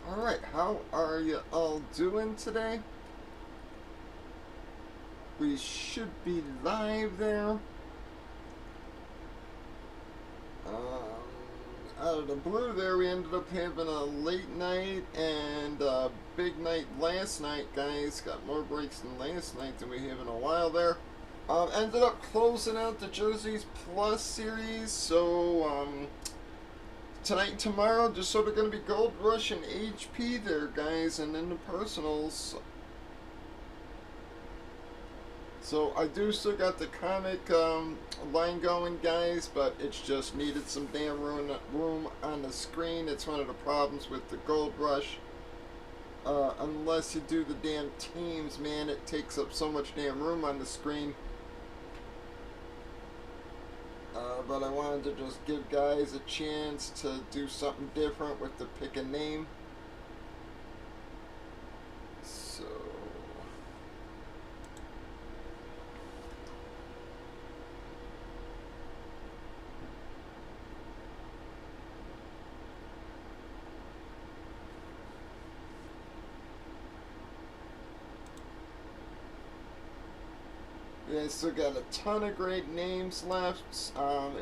Alright, how are you all doing today? We should be live there. Out of the blue there, we ended up having a late night and a big night last night, guys. Got more breaks than last night than we have in a while there. Ended up closing out the Jerseys Plus series, so tonight and tomorrow just sort of going to be Gold Rush and HP there, guys, and then the personals. So I do still got the comic line going, guys, but it's just needed some damn room on the screen. It's one of the problems with the Gold Rush. Unless you do the damn teams, man, it takes up so much damn room on the screen. But I wanted to just give guys a chance to do something different with the pick a name. So yeah, still got a ton of great names left.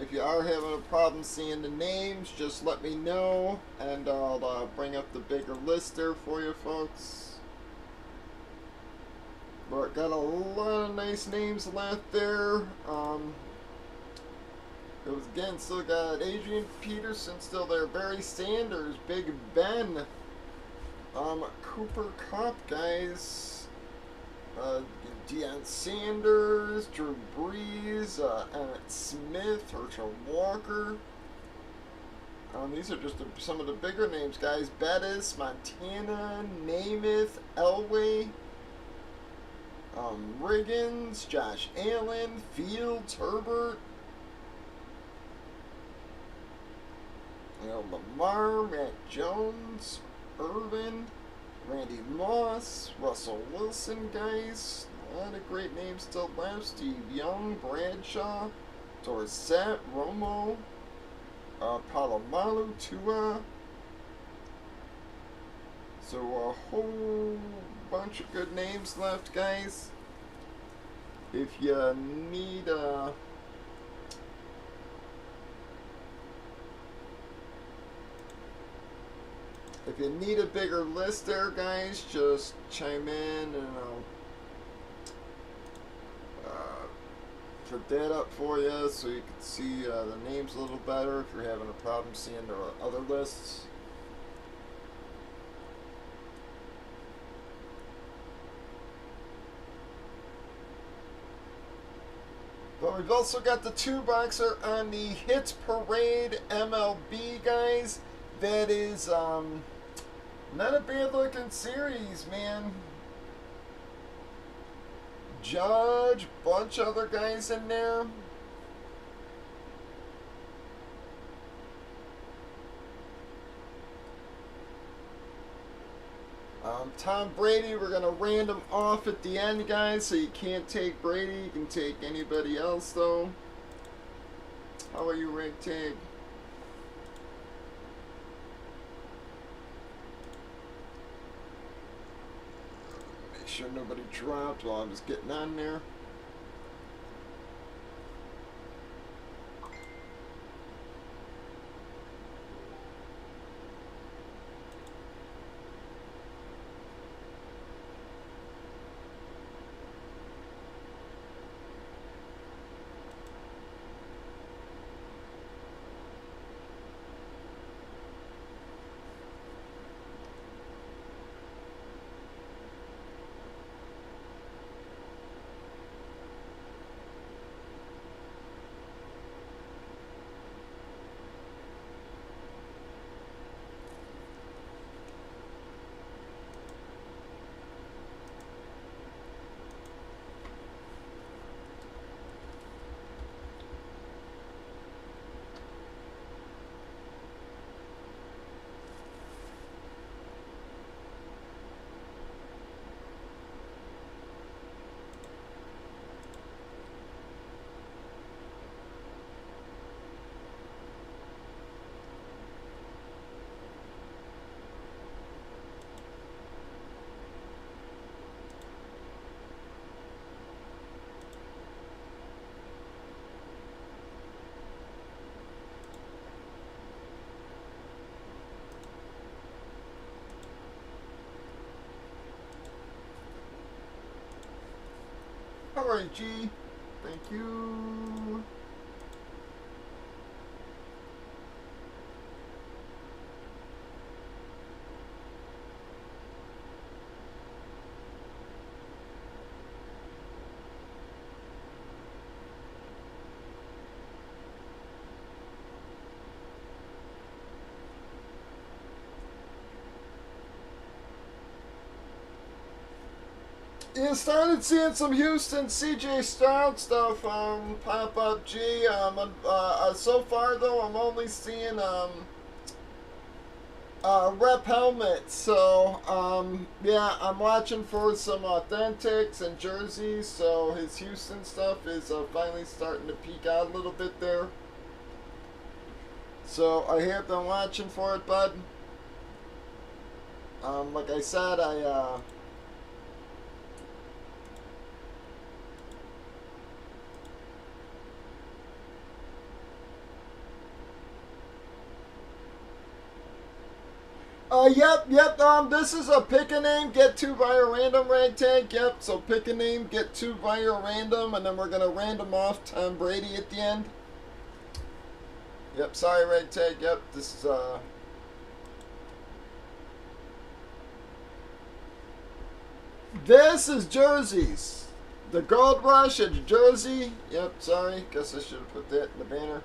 If you are having a problem seeing the names, just let me know, and I'll bring up the bigger list there for you folks. But got a lot of nice names left there. It was again still got Adrian Peterson still there, Barry Sanders, Big Ben, Cooper Kupp, guys. Deion Sanders, Drew Brees, Emmett Smith, Herschel Walker. These are just some of the bigger names, guys. Bettis, Montana, Namath, Elway, Riggins, Josh Allen, Fields, Herbert, Lamar, Matt Jones, Irvin, Randy Moss, Russell Wilson, guys. A lot of great names still left. Steve Young, Bradshaw, Dorsett, Romo, Palomalu, Tua. So a whole bunch of good names left, guys. If you need if you need a bigger list there, guys, just chime in and I'll put that up for you so you can see the names a little better if you're having a problem seeing the other lists. But we've also got the 2-boxer on the Hits Parade MLB, guys. That is not a bad looking series, man. Judge, bunch of other guys in there. Tom Brady, we're going to random off at the end, guys, so you can't take Brady. You can take anybody else, though. How are you, Rig Tag? Make sure nobody dropped while I was getting on there. Alright, G. Thank you. You started seeing some Houston CJ Stroud stuff pop up, G. So far though, I'm only seeing rep helmets. So yeah, I'm watching for some authentics and jerseys. So his Houston stuff is finally starting to peek out a little bit there. So I have been watching for it, bud. Like I said, yep, this is a pick a name, get two via random rag tag, yep, so pick a name, get two via random, and then we're gonna random off Tom Brady at the end. Yep, sorry, rag tag, yep, this is jerseys. The Gold Rush at Jersey, yep, sorry, guess I should have put that in the banner.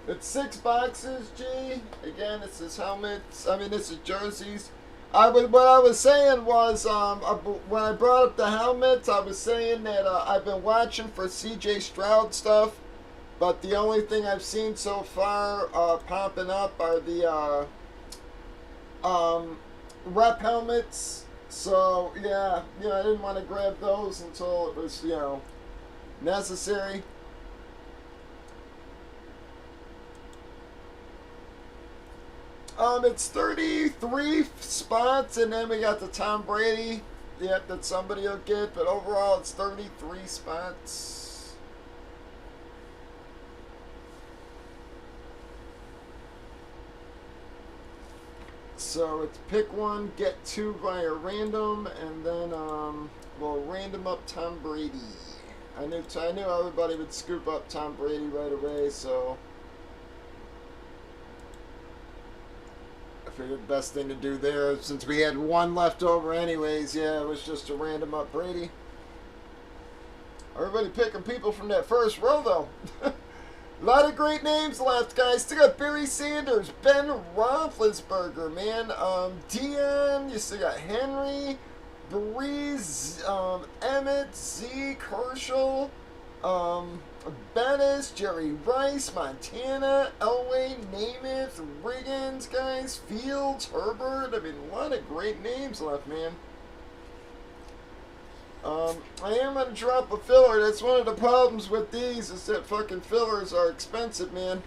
It's 6 boxes, G. Again, this is helmets. I mean, this is jerseys. What I was saying was, when I brought up the helmets, I was saying that I've been watching for CJ Stroud stuff, but the only thing I've seen so far popping up are the rep helmets. So yeah, I didn't want to grab those until it was, necessary. It's 33 spots, and then we got the Tom Brady. Yep, that somebody will get, but overall it's 33 spots. So it's pick one, get two via random, and then we'll random up Tom Brady. I knew everybody would scoop up Tom Brady right away, so I figured the best thing to do there, since we had one left over anyways, yeah, it was just to random up Brady. Everybody picking people from that first row, though. A lot of great names left, guys. Still got Barry Sanders, Ben Roethlisberger, man. Dion, you still got Henry, Breeze, Emmett, Zeke, Herschel, Bennis, Jerry Rice, Montana, Elway, Namath, Riggins, guys, Fields, Herbert. I mean, a lot of great names left, man. I am going to drop a filler. That's one of the problems with these, is that fucking fillers are expensive, man.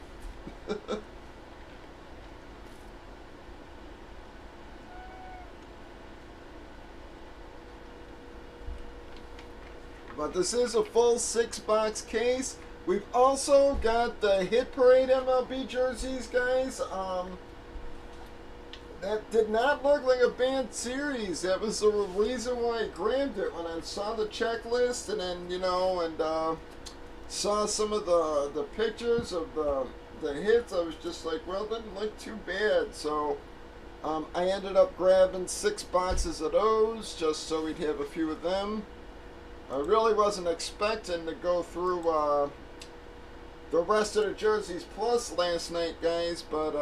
But this is a full 6-box case. We've also got the Hit Parade MLB jerseys, guys. That did not look like a banned series. That was the reason why I grabbed it. When I saw the checklist and then, saw some of the pictures of the hits, I was just like, well, it didn't look too bad. So I ended up grabbing 6 boxes of those just so we'd have a few of them. I really wasn't expecting to go through the rest of the jerseys plus last night, guys, but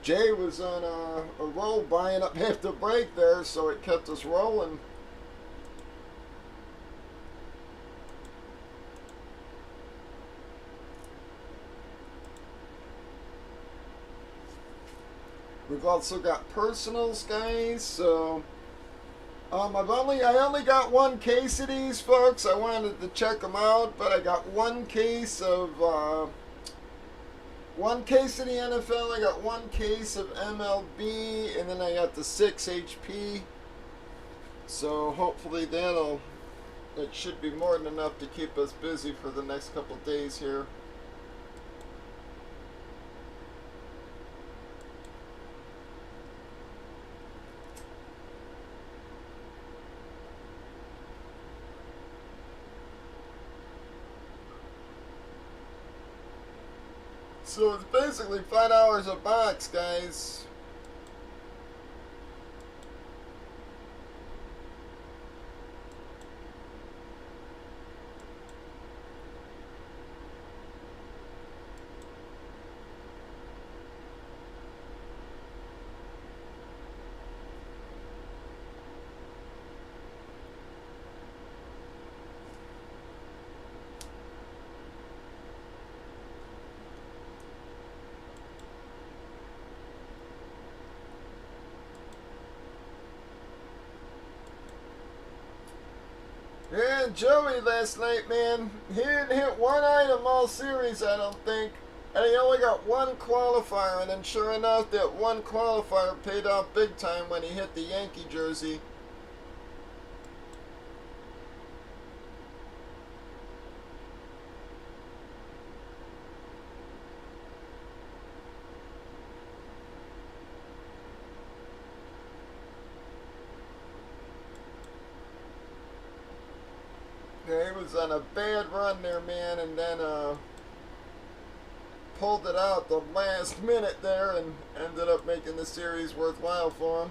Jay was on a roll buying up half the break there, so it kept us rolling. We've also got personals, guys. So I only got one case of these, folks. I wanted to check them out, but I got one case of the NFL. I got one case of MLB, and then I got the 6 HP. So hopefully it should be more than enough to keep us busy for the next couple days here. So it's basically $5 a box, guys. Yeah, Joey last night, man, he didn't hit one item all series, I don't think. And he only got one qualifier, and then sure enough, that one qualifier paid off big time when he hit the Yankee jersey. Yeah, he was on a bad run there, man, and then pulled it out the last minute there and ended up making the series worthwhile for him.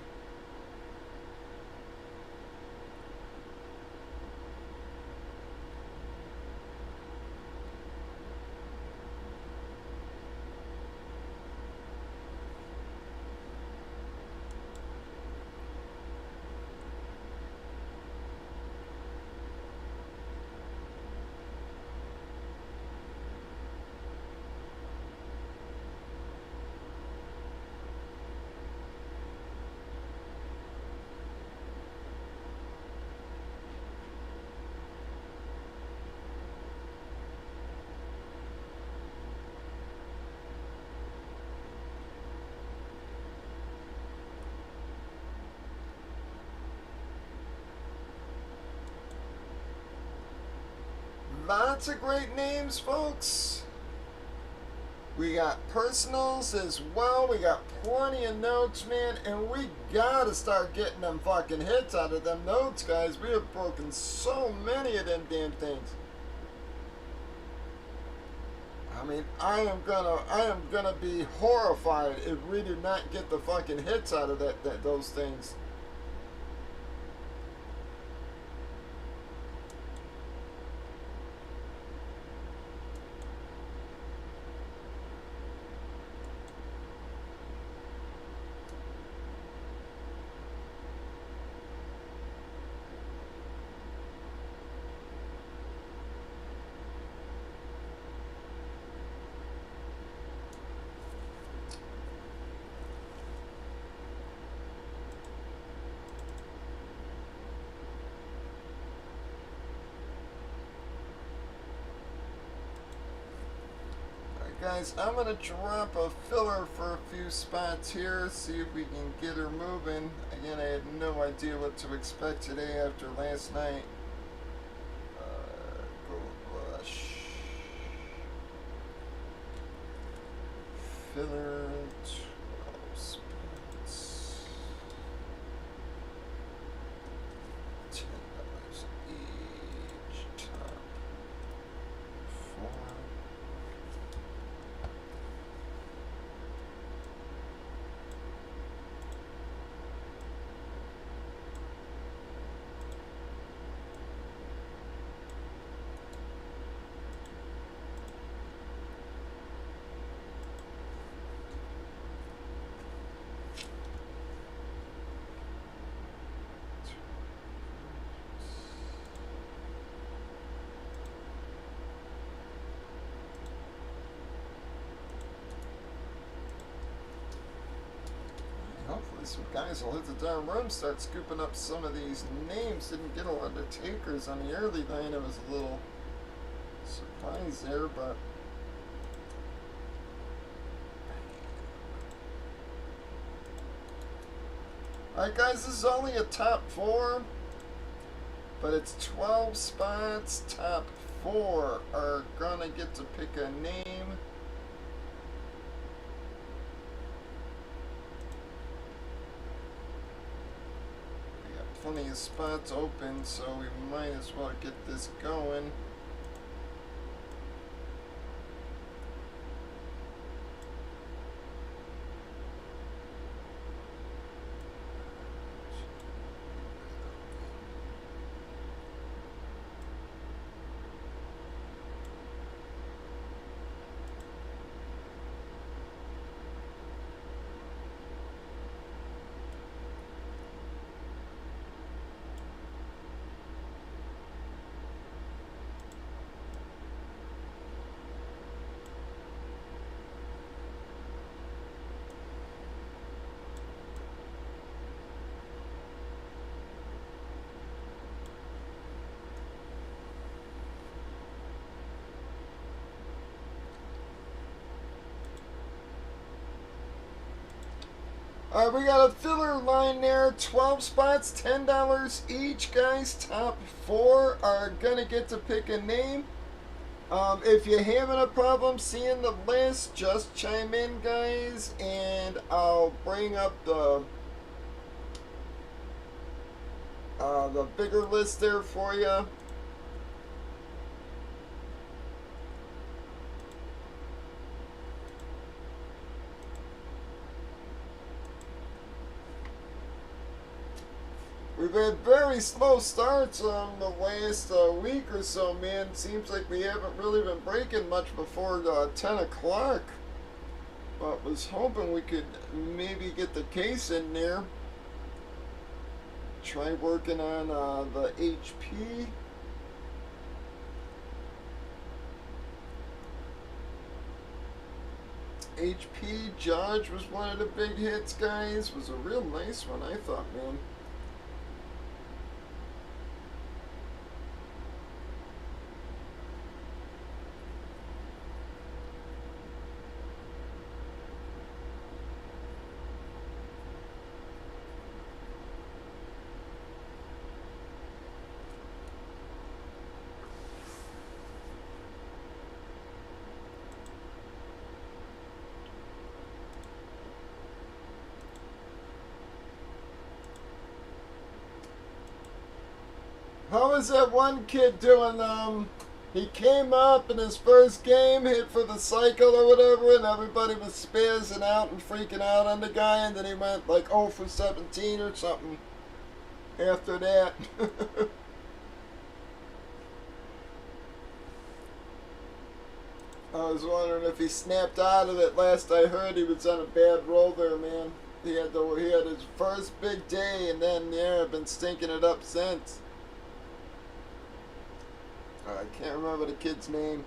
Lots of great names, folks. We got personals as well. We got plenty of notes, man. And we gotta start getting them fucking hits out of them notes, guys. We have broken so many of them damn things. I mean, I am gonna be horrified if we do not get the fucking hits out of those things. Guys, I'm going to drop a filler for a few spots here, see if we can get her moving. Again, I had no idea what to expect today after last night. Gold Rush. Filler, 12 spots. $10 each. Top 4. some guys will hit the darn room, start scooping up some of these names. Didn't get a lot of takers on the early line. I was a little surprised there, but alright guys, this is only a top 4, but it's 12 spots. Top 4 are gonna get to pick a name. We got plenty of spots open, so we might as well get this going. Alright, we got a filler line there. 12 spots, $10 each, guys. Top 4 are going to get to pick a name. If you're having a problem seeing the list, just chime in, guys, and I'll bring up the bigger list there for you. We've had very slow starts on the last week or so, man. Seems like we haven't really been breaking much before 10 o'clock. But was hoping we could maybe get the case in there. Try working on the HP. HP Judge was one of the big hits, guys. Was a real nice one, I thought, man. How is that one kid doing? He came up in his first game, hit for the cycle or whatever, and everybody was spazzing out and freaking out on the guy, and then he went like 0 for 17 or something after that. I was wondering if he snapped out of it. Last I heard, he was on a bad roll there, man. He had his first big day, and then, yeah, I've been stinking it up since. I can't remember the kid's name.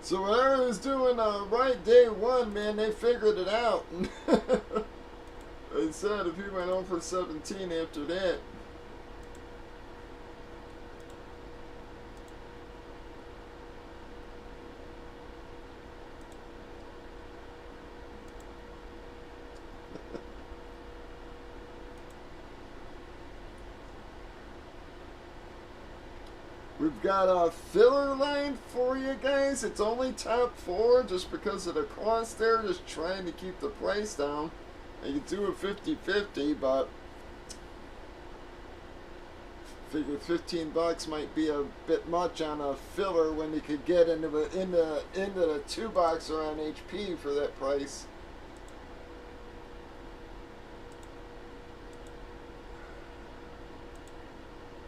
So whoever was doing right day 1, man, they figured it out. They said if he went 0 for 17 after that. We've got a filler line for you guys. It's only top 4 just because of the cost there. Just trying to keep the price down. You can do a 50-50, but figure 15 bucks might be a bit much on a filler when you could get into the 2 boxer on HP for that price.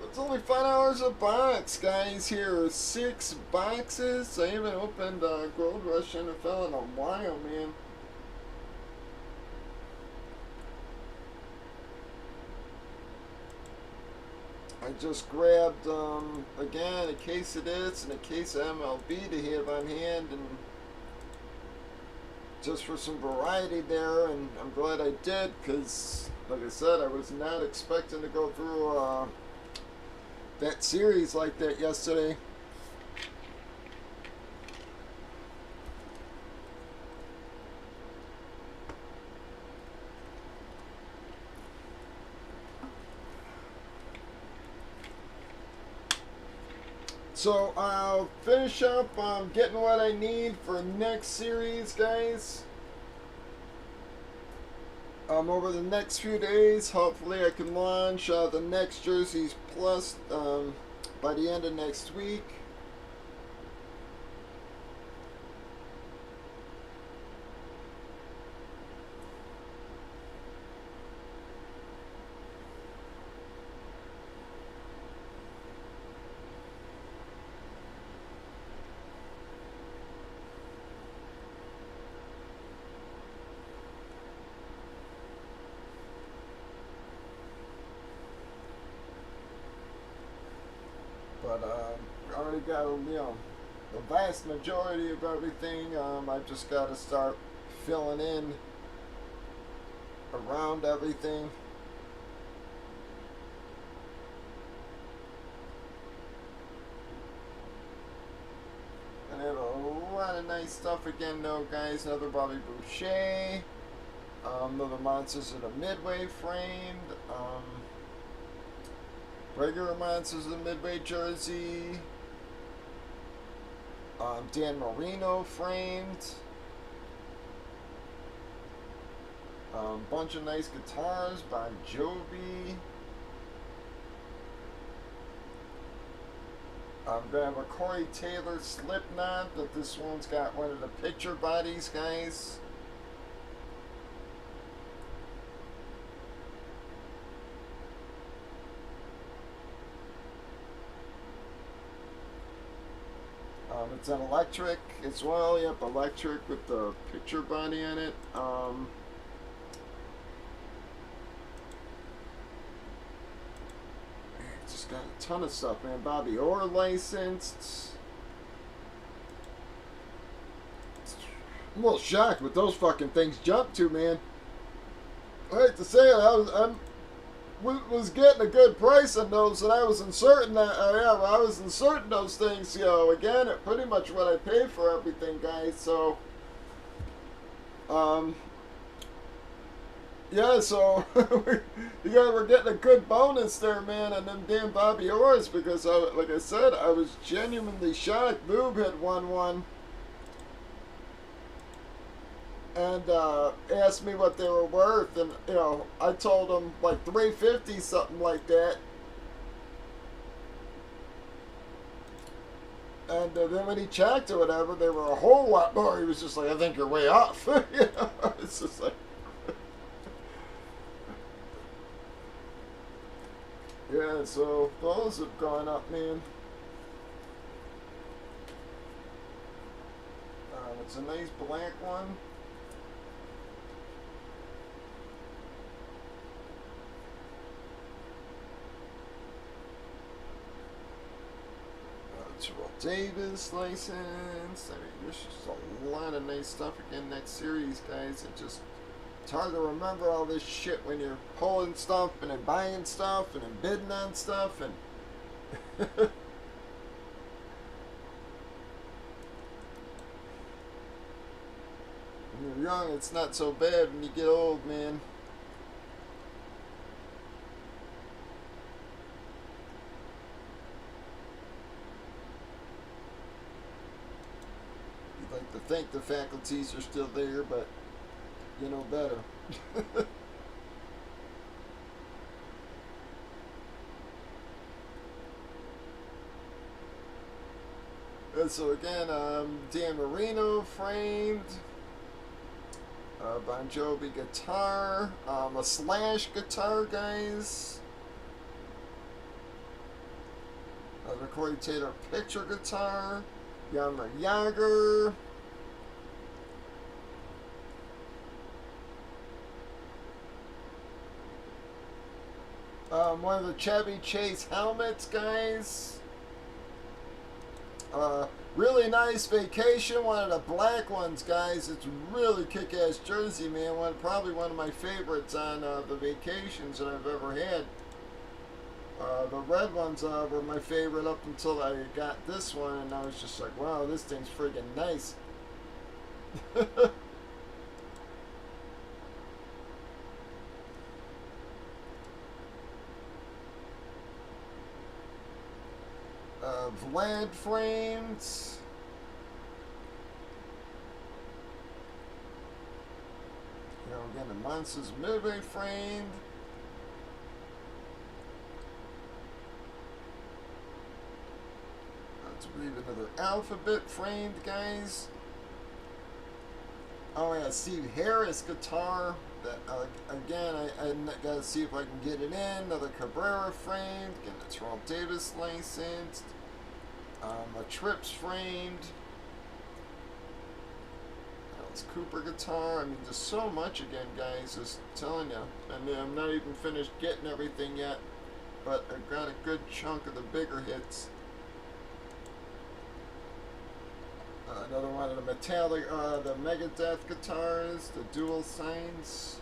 It's only $5 a box, guys. Here, 6 boxes. I haven't opened Gold Rush NFL in a while, man. I just grabbed, again, a case of this and a case of MLB to have on hand, and just for some variety there, and I'm glad I did, because, like I said, I was not expecting to go through that series like that yesterday. So I'll finish up getting what I need for next series, guys. Over the next few days, hopefully I can launch the next Jerseys Plus by the end of next week. But I already got, the vast majority of everything. I've just got to start filling in around everything. And I have a lot of nice stuff again, though, guys. Another Bobby Boucher. Another Monsters of the Midway framed. Regular Monsters of the Midway jersey. Dan Marino framed. Bunch of nice guitars. Bon Jovi. I'm going to have a Corey Taylor Slipknot, but this one's got one of the picture bodies, guys. It's an electric as well. Yep, electric with the picture body on it. Just got a ton of stuff, man. Bobby Orr licensed. I'm a little shocked what those fucking things jumped to, man. I hate to say it, I was getting a good price on those, and I was inserting that. I was inserting those things. Again, at pretty much what I paid for everything, guys. So, yeah. So we're getting a good bonus there, man, on them damn Bobby Orrs, because like I said, I was genuinely shocked. Moob had won one. And asked me what they were worth, and I told them like $350, something like that. And then when he checked or whatever, they were a whole lot more. He was just like, "I think you're way off." It's just like, yeah. So those have gone up, man. It's a nice black one. Terrell Davis license. I mean, there's just a lot of nice stuff again next series, guys. It's hard to remember all this shit when you're pulling stuff and then buying stuff and then bidding on stuff and when you're young, it's not so bad. When you get old, man. Like to think the faculties are still there, but you know better. And so again, Dan Marino framed, Bon Jovi guitar, a Slash guitar, guys. The Corey Taylor picture guitar. Yammer Yager. One of the Chevy Chase helmets, guys. Really nice Vacation, one of the black ones, guys. It's really kick-ass jersey, man. Probably one of my favorites on the Vacations that I've ever had. The red ones were my favorite up until I got this one, and I was just like, wow, this thing's friggin' nice. Vlad frames. You know, again, the Monsters midway framed. Let's believe another alphabet framed, guys. Oh yeah, Steve Harris guitar. That again, I gotta see if I can get it in. Another Cabrera framed. Again, the Terrell Davis licensed. A Trips framed. Alice Cooper guitar. I mean, just so much again, guys. Just telling you. I mean, I'm not even finished getting everything yet, but I've got a good chunk of the bigger hits. Another one of the metallic, the Megadeth guitars, the dual signs.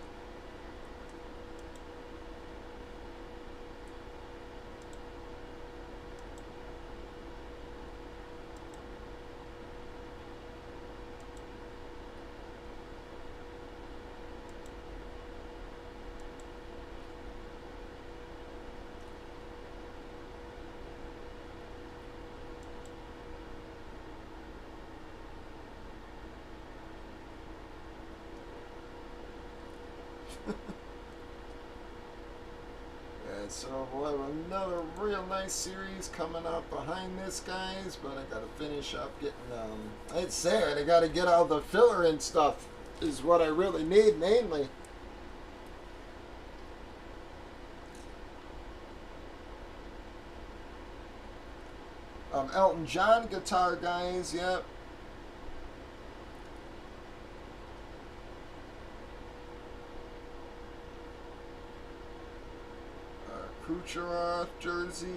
And so we'll have another real nice series coming up behind this, guys, but I gotta finish up getting, I'd say it, I gotta get all the filler and stuff is what I really need mainly. Elton John guitar, guys, yep. Kucherov jersey.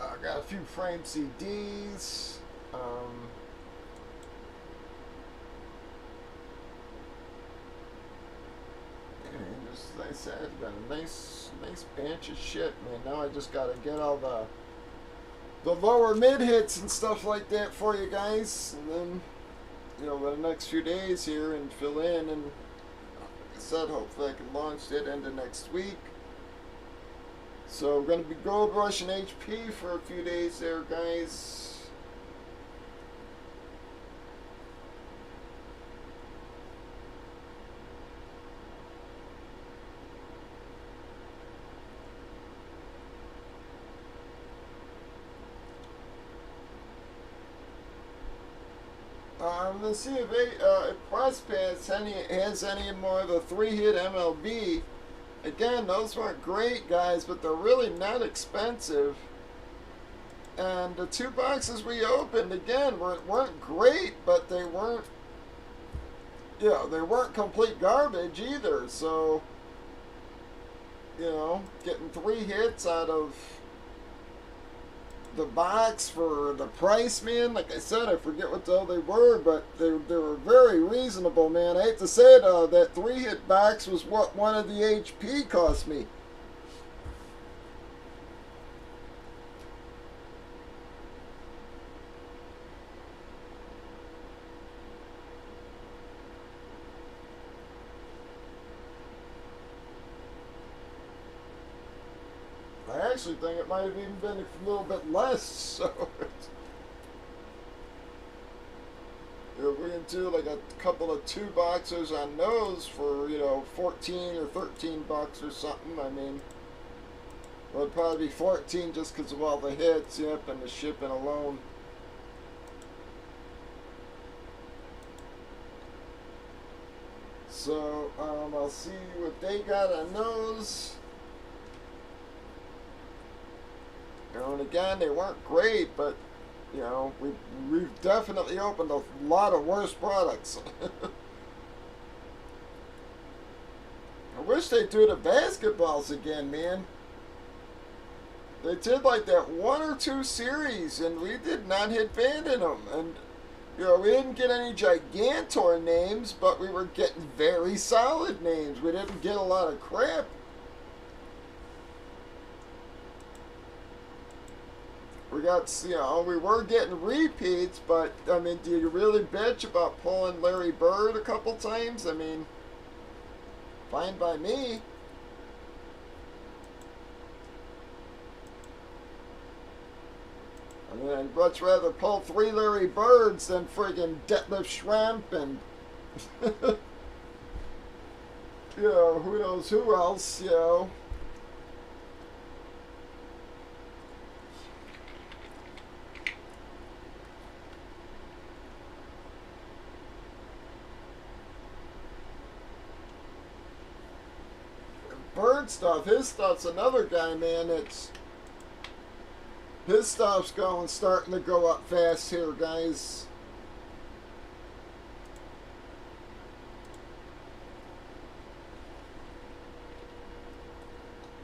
I got a few framed CDs. Just like I said, got a nice bunch of shit, man. Now I just gotta get all the lower mid hits and stuff like that for you guys, and then you know the next few days here and fill in. And like I said, hopefully I can launch it into next week. So we're gonna be gold rushing HP for a few days there, guys. Let's see if Press Pass has any more of the 3-hit MLB. Again, those weren't great, guys, but they're really not expensive. And the 2 boxes we opened, again, weren't great, but they weren't, you know, they weren't complete garbage either. So, you know, getting 3 hits out of the box for the price, man. Like I said, I forget what the hell they were, but they were very reasonable, man. I hate to say it, that 3-hit box was what one of the HP cost me. I actually think it might have even been a little bit less, so we into like a couple of 2 boxes on those for, you know, 14 or 13 bucks or something. I mean, Well, it'd probably be 14 just because of all the hits, yep, and the shipping alone. So, I'll see what they got on those. You know, and again, they weren't great, but, you know, we've definitely opened a lot of worse products. I wish they'd do the basketballs again, man. They did like that 1 or 2 series, and we did not hit band in them. And, you know, we didn't get any gigantor names, but we were getting very solid names. We didn't get a lot of crap. We got, you know, we were getting repeats, but, I mean, do you really bitch about pulling Larry Bird a couple times? I mean, fine by me. I mean, I'd much rather pull 3 Larry Birds than friggin' Detlef Schrempf and, you know, who knows who else, you know. Bird stuff, his stuff's another guy, man. His stuff's starting to go up fast here, guys.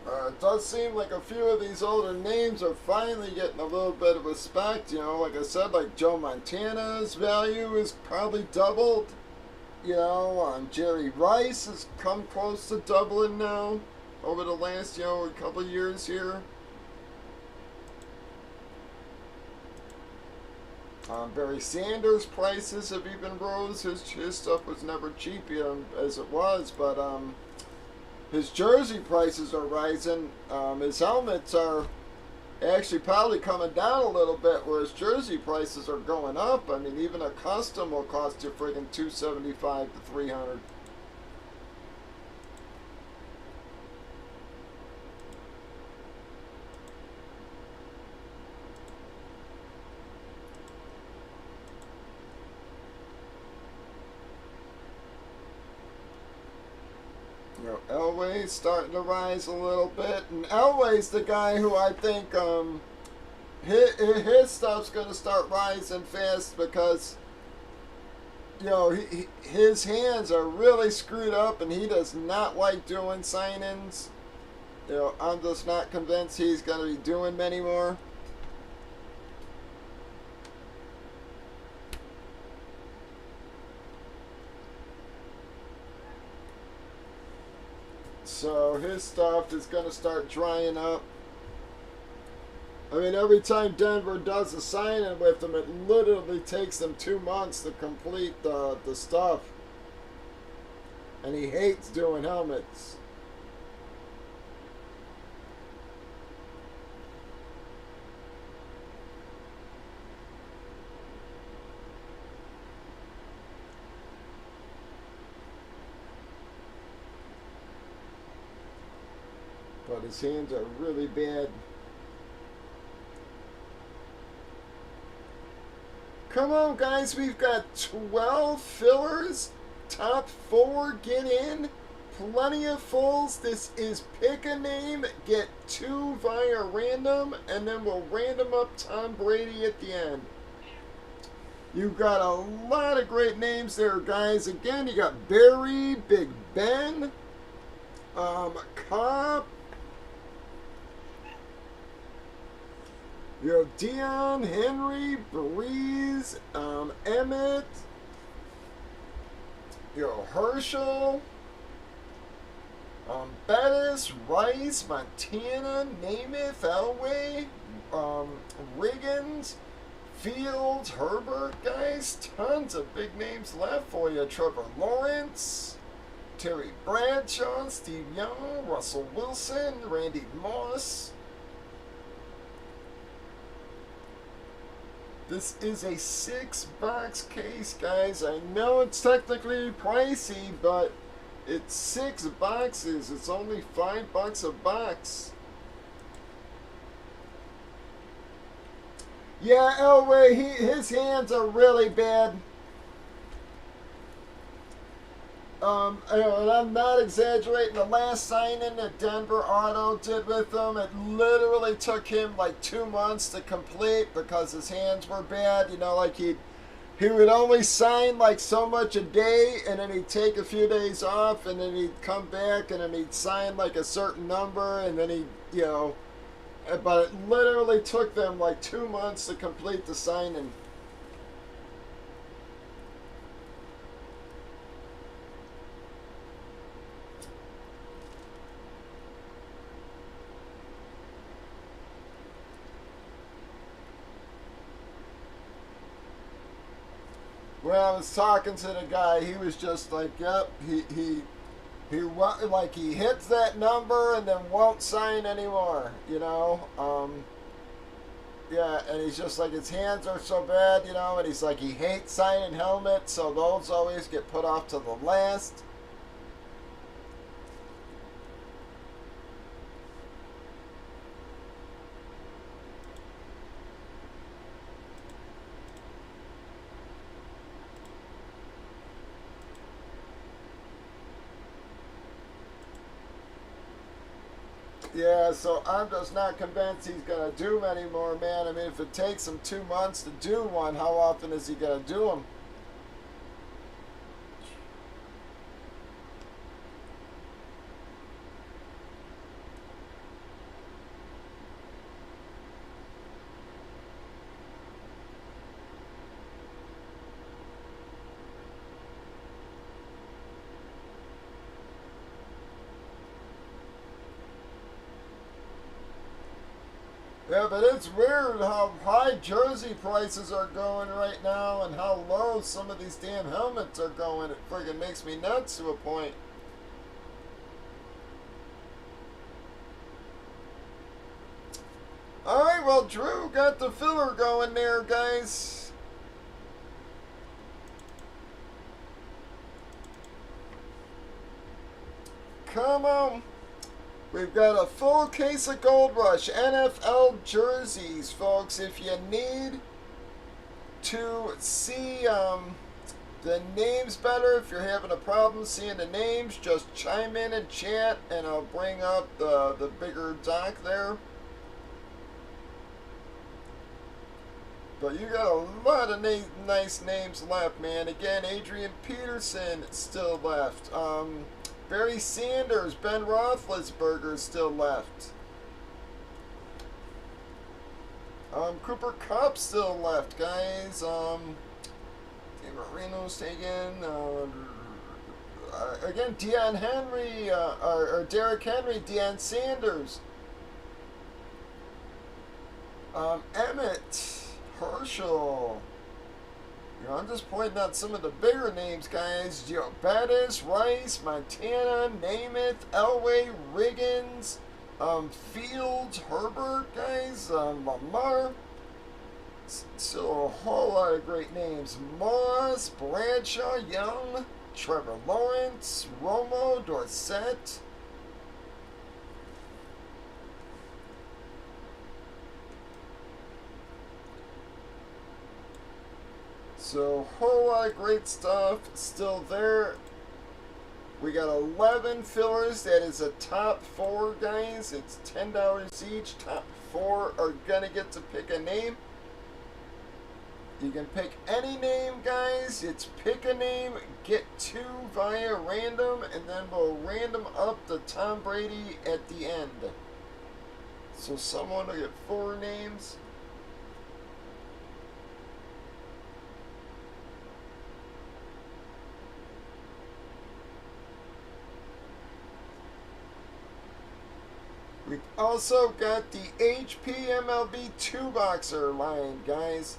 It does seem like a few of these older names are finally getting a little bit of respect. You know, like I said, like Joe Montana's value is probably doubled. You know, Jerry Rice has come close to doubling now over the last, you know, a couple of years here. Barry Sanders' prices have even rose. His stuff was never cheap, you know, as it was, but his jersey prices are rising. His helmets are actually probably coming down a little bit, whereas jersey prices are going up. I mean, even a custom will cost you friggin' $275 to $300. You know, Elway's starting to rise a little bit, and Elway's the guy who I think his stuff's going to start rising fast because, you know, his hands are really screwed up, and he does not like doing sign-ins. You know, I'm just not convinced he's going to be doing many more. So his stuff is going to start drying up. I mean, every time Denver does a sign-in with them, it literally takes them 2 months to complete the stuff. And he hates doing helmets. But his hands are really bad. Come on, guys. We've got 12 fillers. Top 4 get in. Plenty of fulls. This is pick a name, get 2 via random, and then we'll random up Tom Brady at the end. You've got a lot of great names there, guys. Again, you got Barry, Big Ben, Cobb, you know, Dion, Henry, Breeze, Emmett, you know, Herschel, Bettis, Rice, Montana, Namath, Elway, Riggins, Fields, Herbert, guys. Tons of big names left for you. Trevor Lawrence, Terry Bradshaw, Steve Young, Russell Wilson, Randy Moss. This is a 6-box case, guys. I know it's technically pricey, but it's 6 boxes. It's only $5 a box. Yeah, Elway, his hands are really bad. And I'm not exaggerating. The last signing that Denver Auto did with him, it literally took him like 2 months to complete because his hands were bad. You know, like he would only sign like so much a day, and then he'd take a few days off, and then he'd come back, and then he'd sign like a certain number, and then but it literally took them like 2 months to complete the signing. When I was talking to the guy, he was just like, "Yep, like he hits that number and then won't sign anymore." Yeah, and he's just like his hands are so bad, and he's like he hates signing helmets, so those always get put off to the last. Yeah, so I'm just not convinced he's gonna do them anymore, man. I mean, if it takes him 2 months to do one, how often is he gonna do them? Yeah, but it's weird how high jersey prices are going right now and how low some of these damn helmets are going. It friggin' makes me nuts to a point. Alright, well, Drew got the filler going there, guys. Come on. We've got a full case of Gold Rush NFL jerseys, folks. If you need to see the names better, if you're having a problem seeing the names, just chime in and chat, and I'll bring up the bigger doc there. But you got a lot of nice names left, man. Again, Adrian Peterson still left. Barry Sanders, Ben Roethlisberger still left. Cooper Kupp still left, guys. Marino's taken. Again, Deion Henry, or Derrick Henry, Deion Sanders. Emmett, Herschel. I'm just pointing out some of the bigger names, guys. Bettis, Rice, Montana, Namath, Elway, Riggins, Fields, Herbert, guys, Lamar. Still a whole lot of great names. Moss, Bradshaw, Young, Trevor Lawrence, Romo, Dorsett. So, whole lot of great stuff still there. We got 11 fillers. That is a top 4, guys. It's $10 each. Top 4 are gonna get to pick a name. You can pick any name, guys. It's pick a name, get 2 via random, and then we'll random up the Tom Brady at the end. So someone will get 4 names. We've also got the HP MLB 2-boxer line, guys.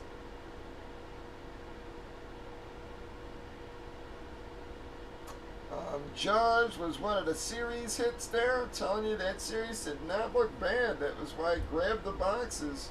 Judge was one of the series hits there. I'm telling you, that series did not look bad. That was why I grabbed the boxes.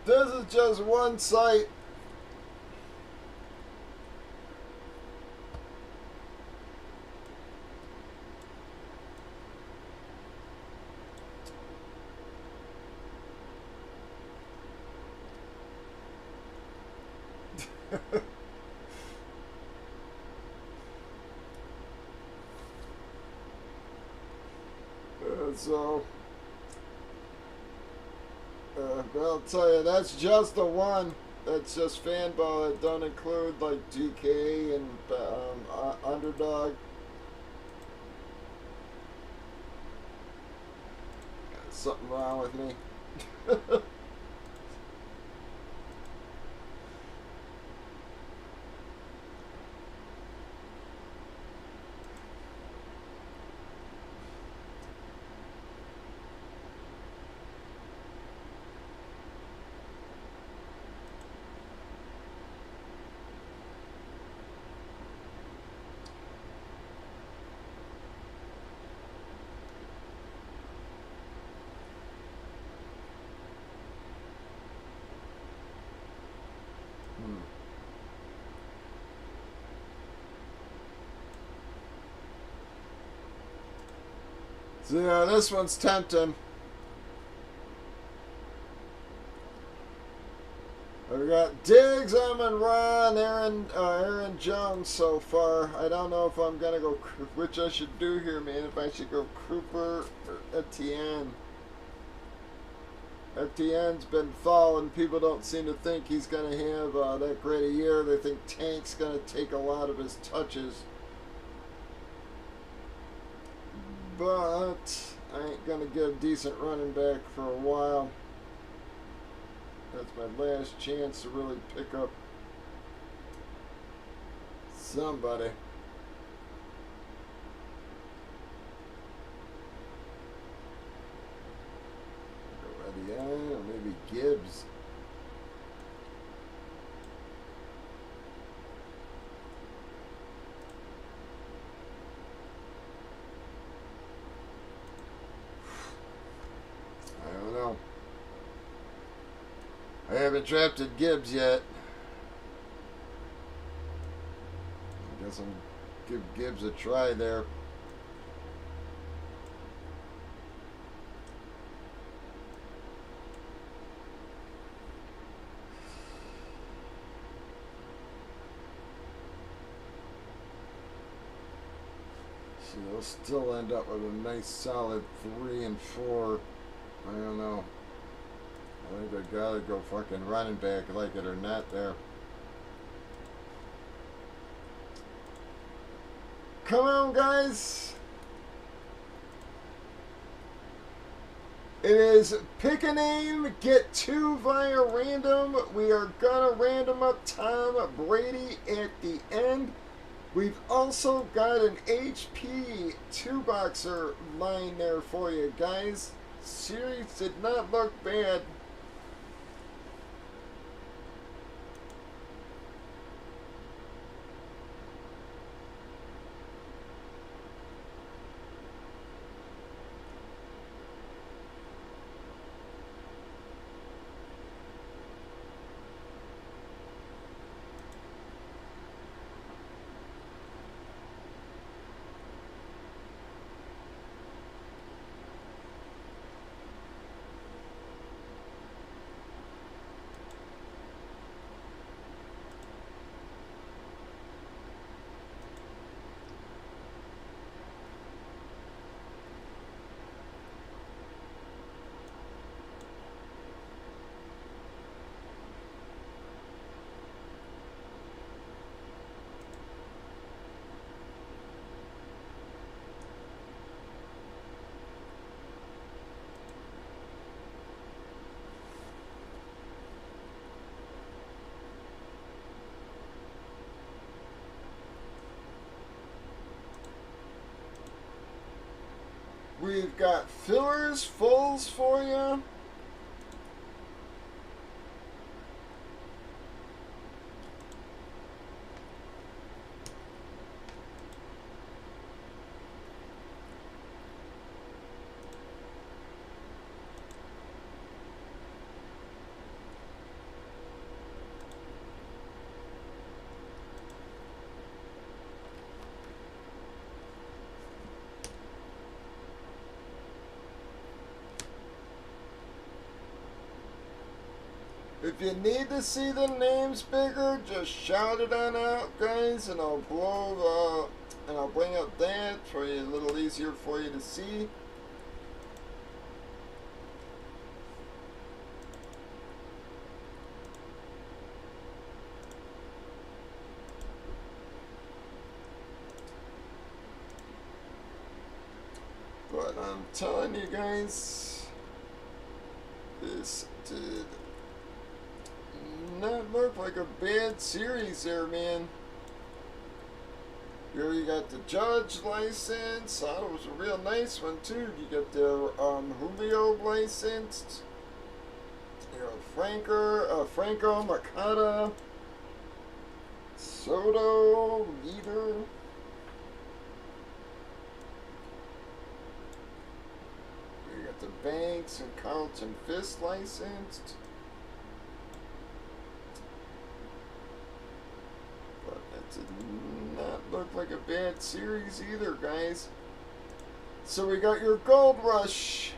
This is just one site. So, but I'll tell you, that's just the one. That's just Fanball. That don't include like GK and Underdog. Something wrong with me. So yeah, this one's tempting. I've got Diggs, Amon-Ra, and Aaron Jones so far. I don't know if I'm gonna go which I should do here, man. If I should go Cooper or Etienne. Etienne's been falling. People don't seem to think he's gonna have that great a year. They think Tank's gonna take a lot of his touches. But I ain't gonna get a decent running back for a while. That's my last chance to really pick up somebody. Already on, or maybe Gibbs. I don't know. I haven't drafted Gibbs yet. I guess I'll give Gibbs a try there. So they'll still end up with a nice solid 3 and 4. I don't know. I think I gotta go fucking running back, like it or not there. Come on, guys. It is pick a name, get 2 via random. We are gonna random up Tom Brady at the end. We've also got an HP 2-boxer line there for you guys. Series did not look bad. We've got fillers, fulls for you. If you need to see the names bigger, just shout it on out, guys, and I'll and I'll bring up that for you, a little easier for you to see. But I'm telling you guys, this did not look like a bad series there, man. Here you got the judge license. Thought it was a real nice one too. You got the Julio licensed. You know, Franco, Makata, Soto, Leader. You got the Banks and Carlton Fisk licensed. But that did not look like a bad series either, guys. So we got your Gold Rush.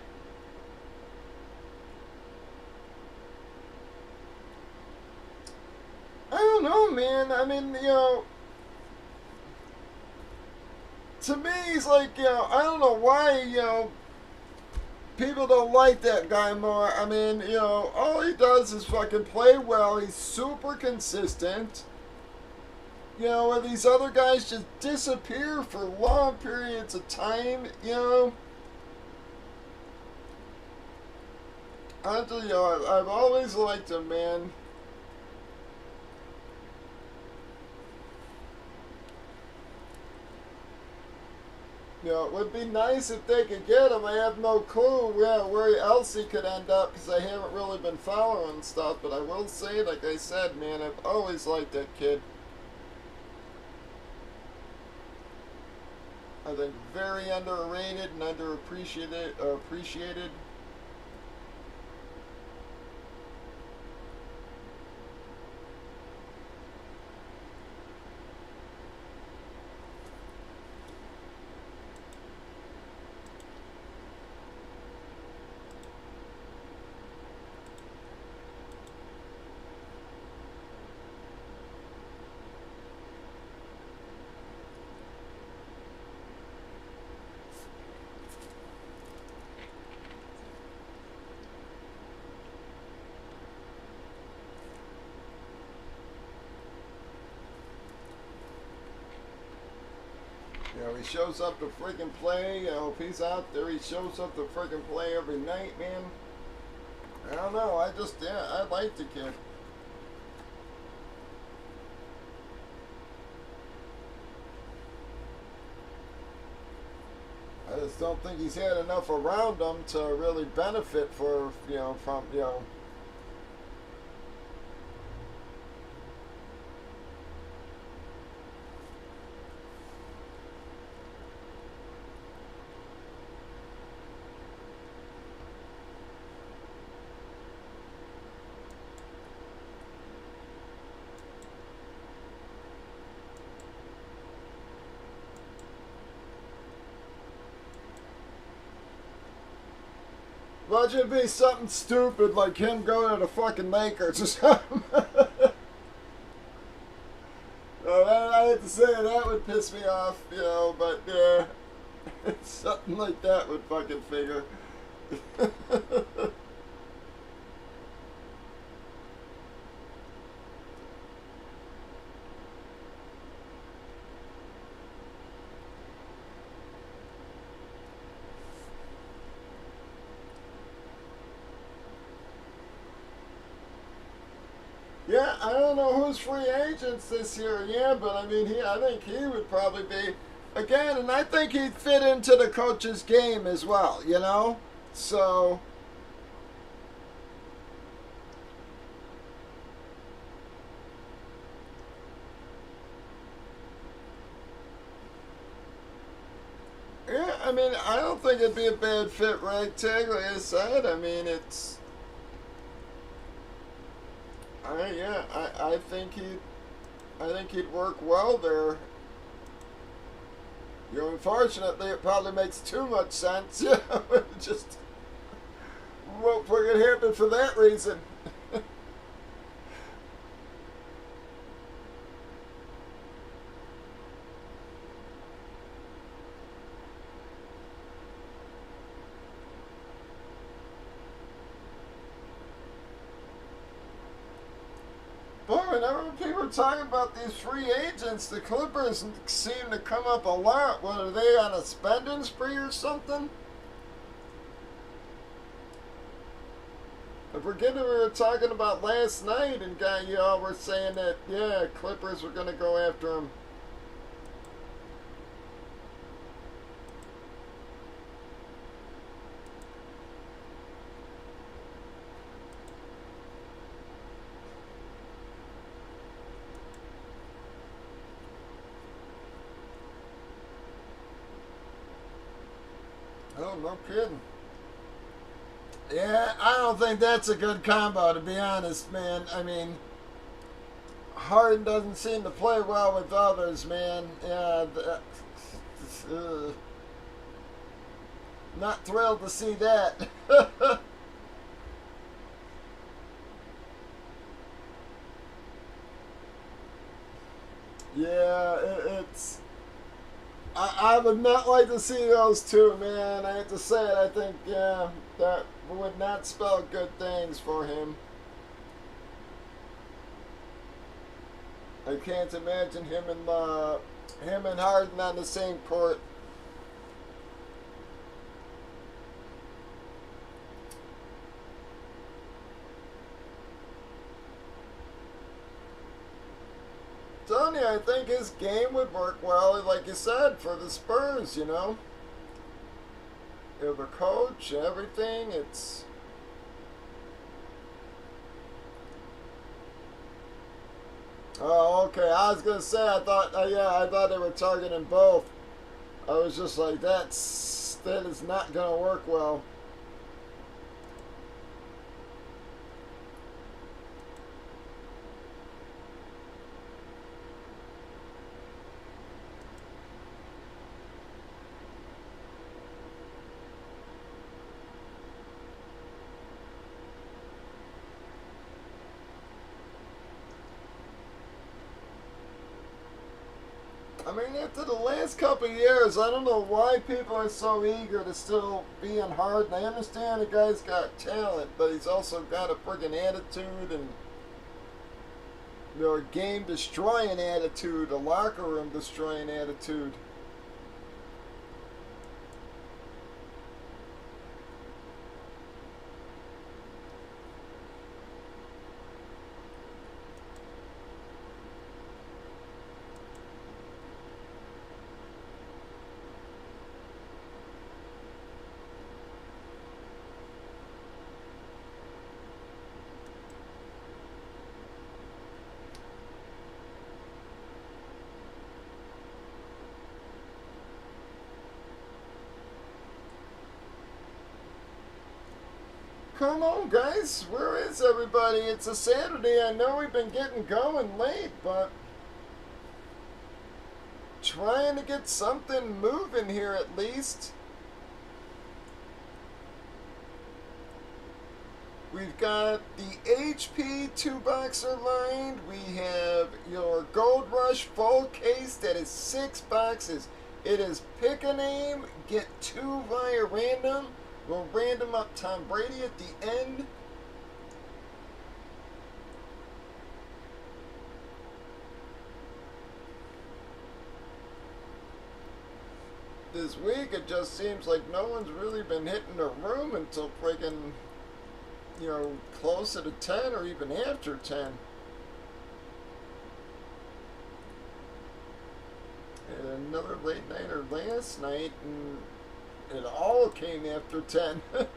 I don't know, man. I mean, you know, to me, he's like, you know, I don't know why, you know, people don't like that guy more. I mean, you know, all he does is fucking play well. He's super consistent. You know, where these other guys just disappear for long periods of time, you know. You know, I've always liked him, man. You know, it would be nice if they could get him. I have no clue where else he could end up because I haven't really been following stuff. But I will say, like I said, man, I've always liked that kid. I think very underrated and appreciated. You know, he shows up to freaking play. You know, if he's out there, he shows up to freaking play every night, man. I don't know. I like the kid. I just don't think he's had enough around him to really benefit from, Imagine it be something stupid like him going to the fucking Lakers or something. I hate to say it, that would piss me off, you know, but yeah, something like that would fucking figure. Yeah, I don't know who's free agents this year, yeah, but I mean, I think he would probably be, again, and I think he'd fit into the coach's game as well, you know? So, yeah, I mean, I don't think it'd be a bad fit, ragtag, like I said. I mean, I think he'd work well there. You know, unfortunately, it probably makes too much sense. You know, it just won't fucking happen for that reason. whenever people are talking about these free agents, the Clippers seem to come up a lot. What, are they on a spending spree or something? I forget what we were talking about last night, and y'all were saying that, yeah, Clippers were going to go after him. Oh, no kidding. Yeah, I don't think that's a good combo, to be honest, man. I mean, Harden doesn't seem to play well with others, man. Yeah, not thrilled to see that. Yeah, it's. I would not like to see those two, man. I hate to say it. I think, yeah, that would not spell good things for him. I can't imagine him and Harden on the same court. Tony, I think his game would work well, like you said, for the Spurs, you know. The coach, everything, it's... Oh, okay, I was going to say, I thought, yeah, I thought they were targeting both. I was just like, that is not going to work well. I mean, after the last couple of years, I don't know why people are so eager to still be on Harden. I understand the guy's got talent, but he's also got a friggin' attitude and, you know, a game-destroying attitude, a locker room-destroying attitude. Come on, guys. Where is everybody? It's a Saturday. I know we've been getting going late, but trying to get something moving here at least. We've got the HP 2-boxer line. We have your Gold Rush full case that is 6 boxes. It is pick a name, get 2 via random. We'll random up Tom Brady at the end. This week it just seems like no one's really been hitting the room until friggin', you know, closer to 10 or even after 10. And another late nighter last night, and it all came after 10. But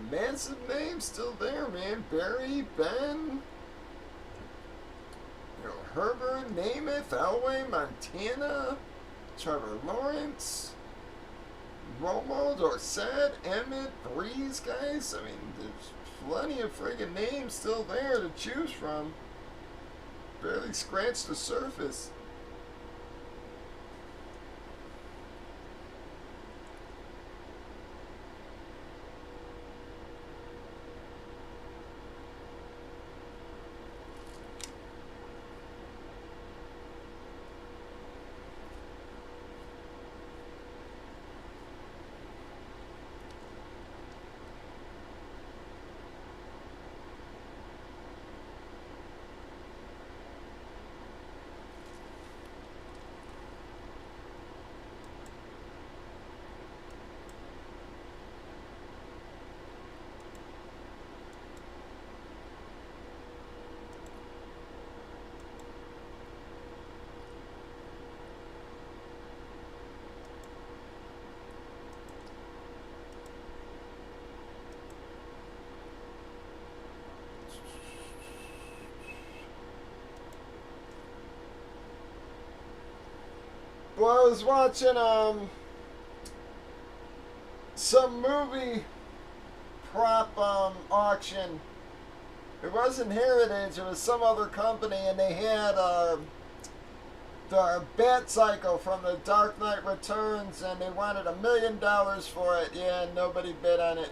massive names still there, man. Barry, Ben, you know, Herbert, Namath, Elway, Montana, Trevor Lawrence, Romo, Dorsett, Emmett, Breeze, guys. I mean, there's plenty of friggin' names still there to choose from. Barely scratched the surface. Well, I was watching some movie prop auction. It wasn't Heritage, it was some other company, and they had the Bat Cycle from the Dark Knight Returns, and they wanted $1 million for it. Yeah, and nobody bid on it.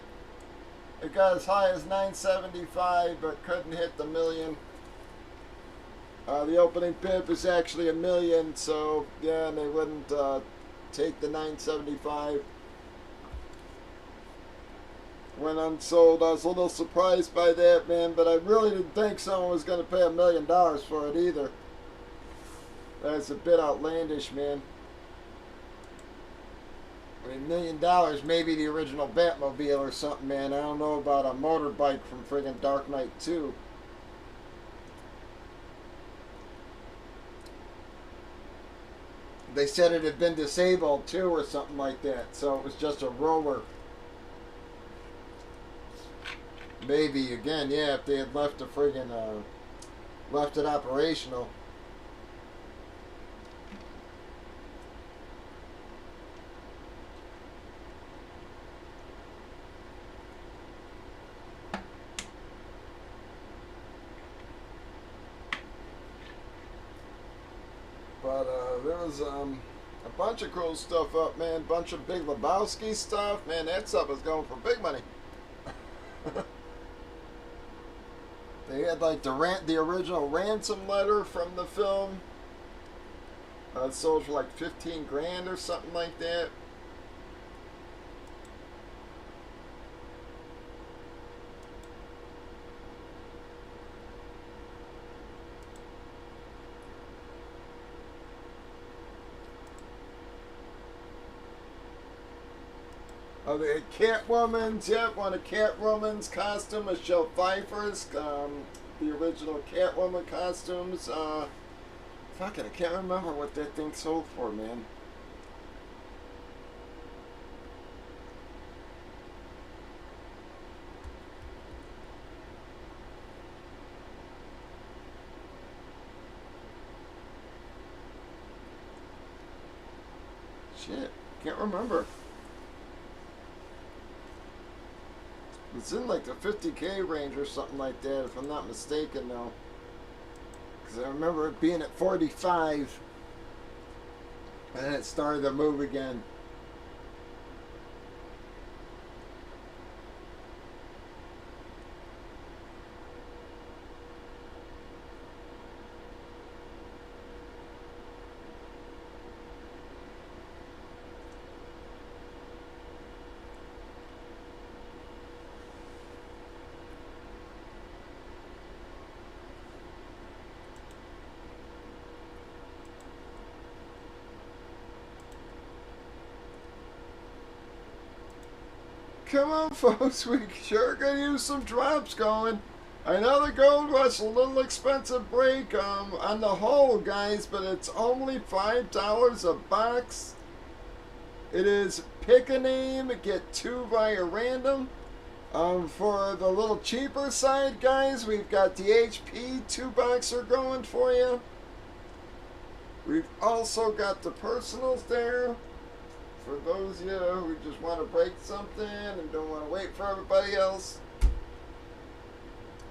It got as high as 975, but couldn't hit the million. The opening bid was actually $1 million, so yeah, and they wouldn't take the 975. Went unsold. I was a little surprised by that, man, but I really didn't think someone was going to pay $1 million for it either. That's a bit outlandish, man. I mean, $1 million, maybe the original Batmobile or something, man. I don't know about a motorbike from friggin' Dark Knight 2. They said it had been disabled too or something like that, so it was just a roller. Maybe, again, yeah, if they had left the friggin' left it operational. But there was a bunch of cool stuff up, man. Bunch of Big Lebowski stuff, man. That stuff was going for big money. They had like the original ransom letter from the film. Sold for like 15 grand or something like that. Oh, they had Catwoman's, yep, one of Catwoman's costume, Michelle Pfeiffer's, the original Catwoman costumes. Fuck it, I can't remember what that thing sold for, man. Shit, can't remember. It's in like the 50K range or something like that, if I'm not mistaken, though. Because I remember it being at 45, and then it started to move again. Come on, folks, we sure could use some drops going. I know the gold was a little expensive break on the whole, guys, but it's only $5 a box. It is pick a name, get 2 via random. For the little cheaper side, guys, we've got the HP 2-boxer going for you. We've also got the personals there. For those of you who just want to break something and don't want to wait for everybody else.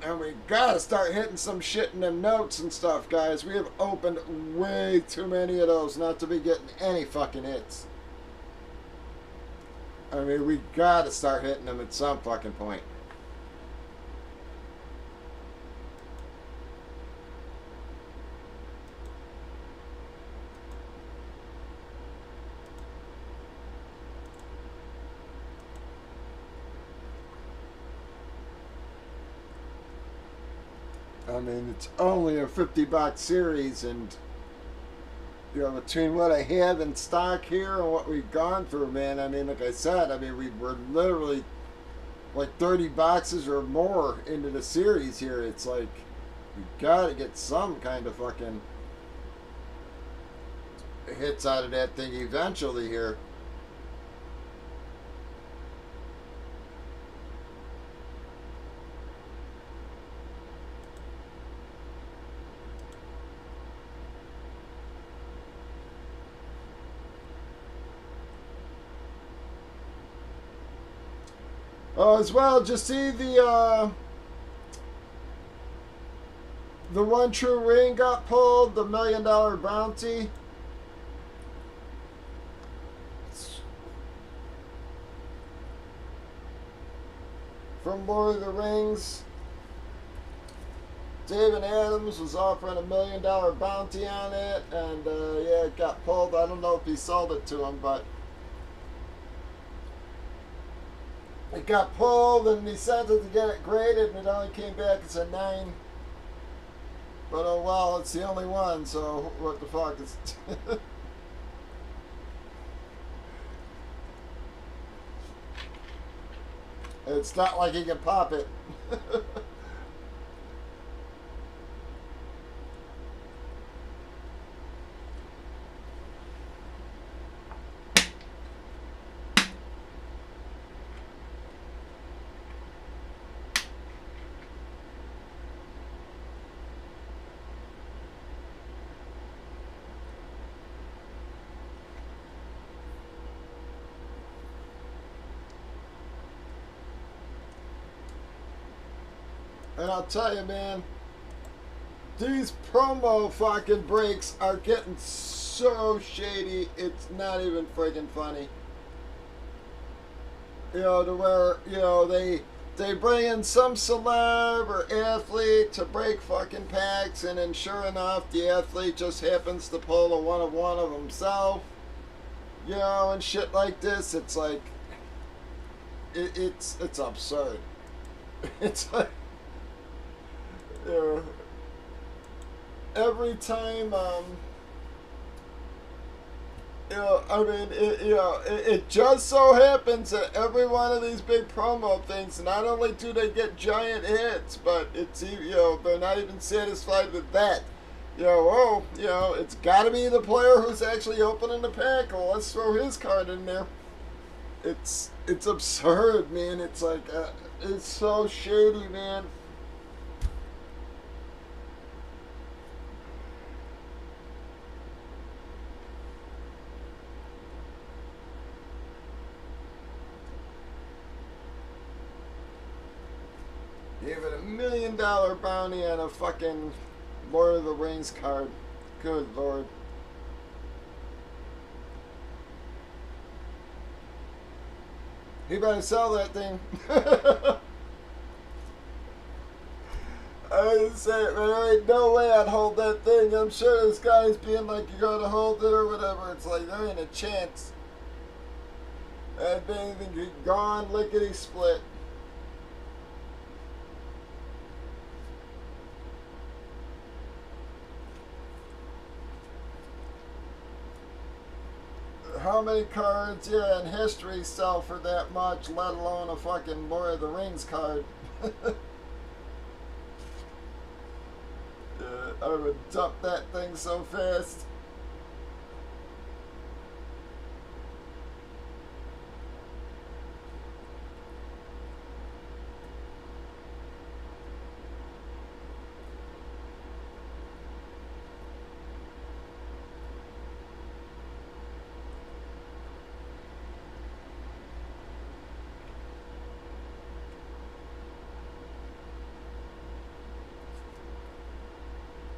And we gotta start hitting some shit in them notes and stuff, guys. We have opened way too many of those not to be getting any fucking hits. I mean, we gotta start hitting them at some fucking point. I mean, it's only a 50-box series, and you know, between what I have in stock here and what we've gone through, man, I mean, like I said, I mean, we're literally like 30 boxes or more into the series here. It's like, you gotta get some kind of fucking hits out of that thing eventually here. Oh, as well, just see the one true ring got pulled, the $1 million bounty. From Lord of the Rings. David Adams was offering $1 million bounty on it, and yeah, it got pulled. I don't know if he sold it to him, but it got pulled, and he sent it to get it graded, and it only came back as a 9. But oh well, it's the only one, so what the fuck is... It's not like he can pop it. And I'll tell you, man, these promo fucking breaks are getting so shady, it's not even friggin' funny. You know, to where, you know, they bring in some celeb or athlete to break fucking packs, and then sure enough, the athlete just happens to pull a one of himself. You know, and shit like this. It's like, it's absurd. It's like, you know, every time, you know, I mean, it just so happens that every one of these big promo things, not only do they get giant hits, but it's, you know, they're not even satisfied with that. You know, oh, you know, it's got to be the player who's actually opening the pack. Well, let's throw his card in there. It's absurd, man. It's like, it's so shady, man. Gave it $1 million bounty on a fucking Lord of the Rings card. Good lord. He better sell that thing. I didn't say it, man. There ain't no way I'd hold that thing. I'm sure this guy's being like, you're gonna hold it or whatever. It's like, there ain't a chance. That'd be anything gone, lickety split. How many cards, yeah, in history sell for that much, let alone a fucking Lord of the Rings card? I would dump that thing so fast.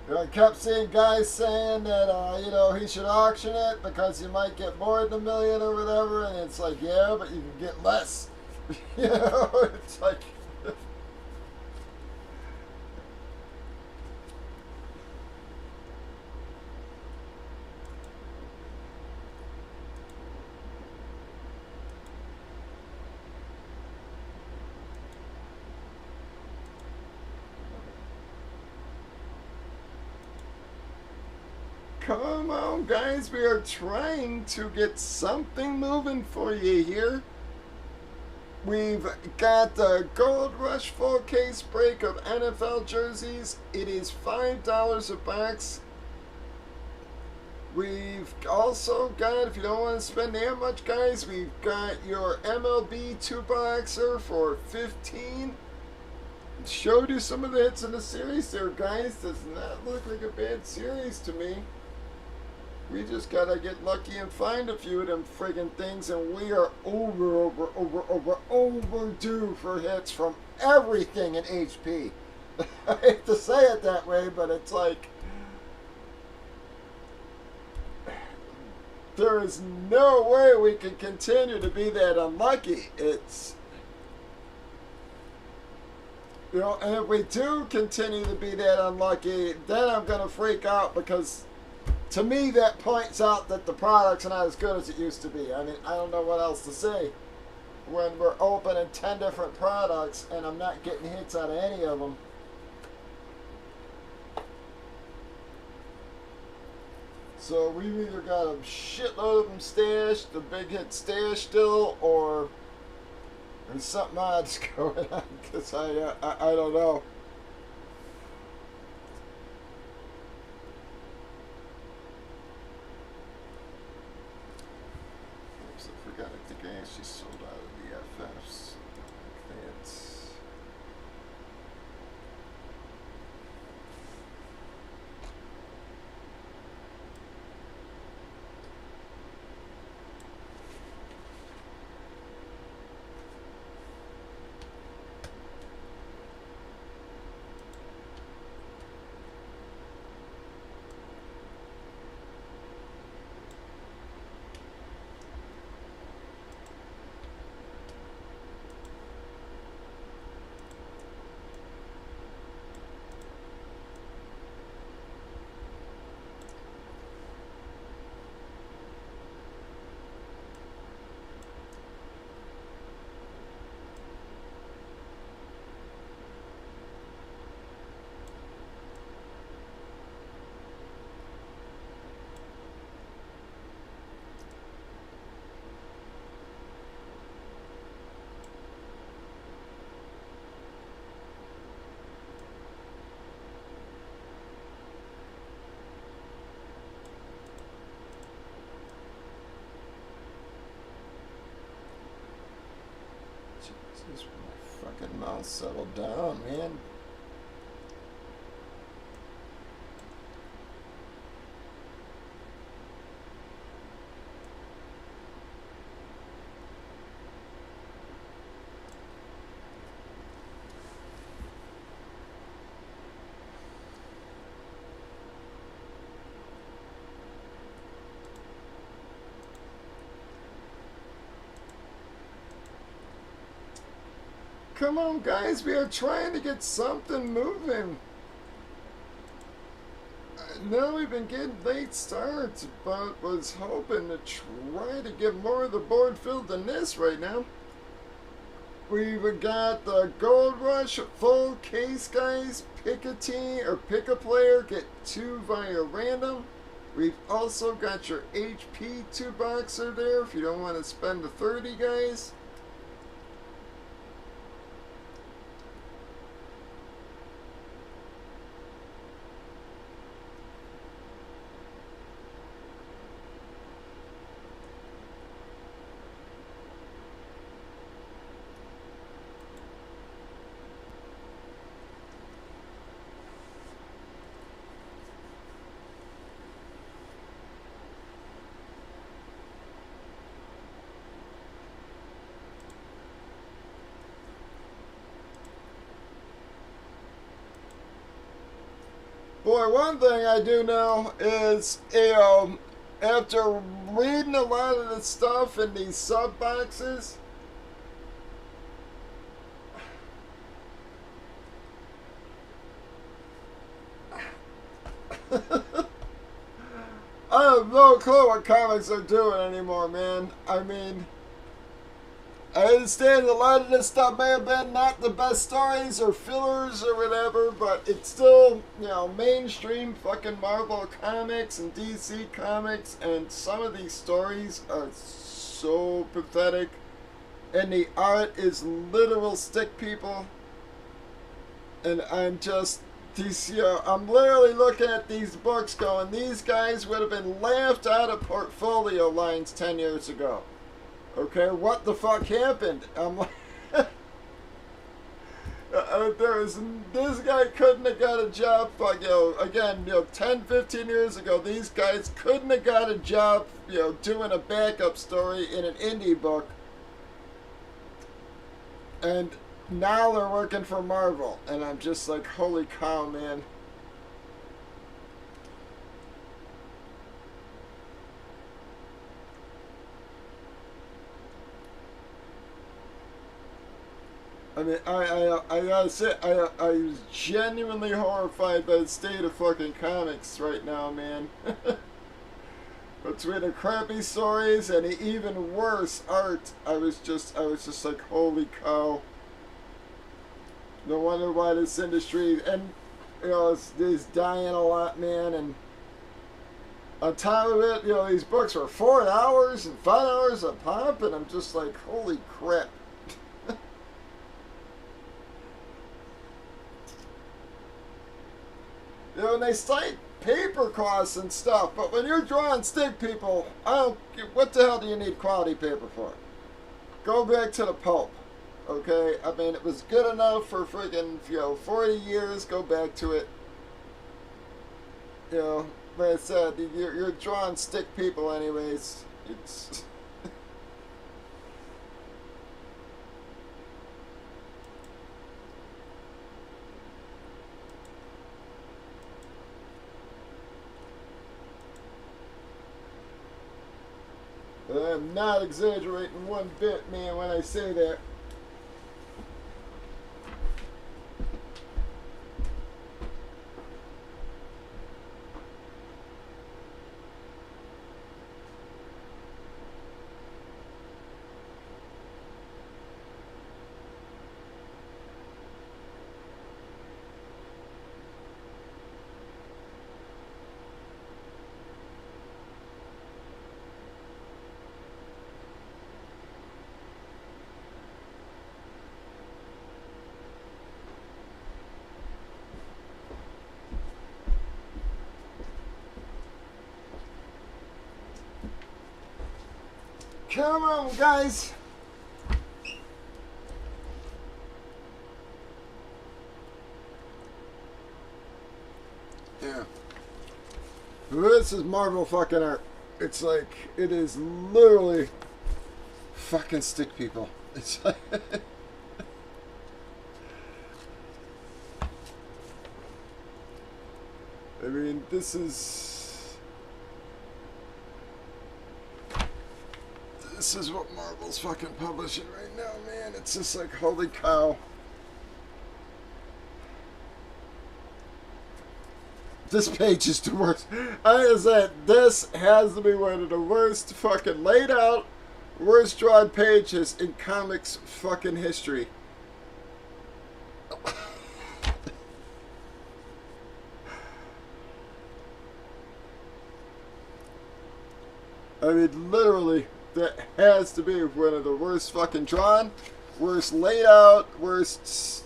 I kept seeing guys saying that, you know, he should auction it because you might get more than $1 million or whatever, and it's like, yeah, but you can get less. You know, it's like... Come on, guys, we are trying to get something moving for you here. We've got the Gold Rush full case break of NFL jerseys. It is $5 a box. We've also got, if you don't want to spend that much, guys, we've got your MLB 2-boxer for $15. Showed you some of the hits in the series there, guys. Does not look like a bad series to me. We just gotta get lucky and find a few of them friggin' things, and we are overdue for hits from everything in HP. I hate to say it that way, but it's like there is no way we can continue to be that unlucky. It's, you know, and if we do continue to be that unlucky, then I'm gonna freak out, because to me that points out that the product's not as good as it used to be. I mean, I don't know what else to say when we're opening 10 different products and I'm not getting hits out of any of them. So we've either got a shitload of them stashed, the big hit stash still, or there's something odd's going on, because I don't know. Oops, I forgot. I think I actually sold out of the FFs. That's... Jesus, my fucking mouth settled down, man. Come on, guys, we are trying to get something moving. Now we've been getting late starts, but was hoping to try to get more of the board filled than this right now. We've got the Gold Rush full case, guys. Pick a team or pick a player, get 2 via random. We've also got your HP 2-boxer there if you don't want to spend the 30, guys. Boy, one thing I do know is, after reading a lot of the stuff in these sub boxes, I have no clue what comics are doing anymore, man. I mean, I understand a lot of this stuff may have been not the best stories or fillers or whatever, but it's still, you know, mainstream fucking Marvel comics and DC comics, and some of these stories are so pathetic, and the art is literal stick people, and I'm just, these, you know, I'm literally looking at these books going, these guys would have been laughed out of portfolio lines 10 years ago. Okay, what the fuck happened? I'm like, This guy couldn't have got a job, like, again, 10, 15 years ago, these guys couldn't have got a job, doing a backup story in an indie book. And now they're working for Marvel. And I'm just like, holy cow, man. I mean, I gotta say, I was genuinely horrified by the state of fucking comics right now, man. Between the crappy stories and the even worse art, I was just like, holy cow. No wonder why this industry, and is dying a lot, man. And on top of it, these books are $4 and $5 a pop, and I'm just like, holy crap. And they cite paper costs and stuff, but when you're drawing stick people, what the hell do you need quality paper for? Go back to the pulp, okay? I mean, it was good enough for friggin', 40 years, go back to it. Like I said, you're drawing stick people anyways. It's... I'm not exaggerating one bit, man, when I say that. Come on, guys. Yeah. This is Marvel fucking art. It's like, it is literally fucking stick people. It's like... I mean, this is what Marvel's fucking publishing right now, man. It's just like, holy cow. This page is the worst. I said, this has to be one of the worst fucking laid out, worst drawn pages in comics fucking history. I mean, literally, that has to be one of the worst fucking drawn, worst laid out, worst...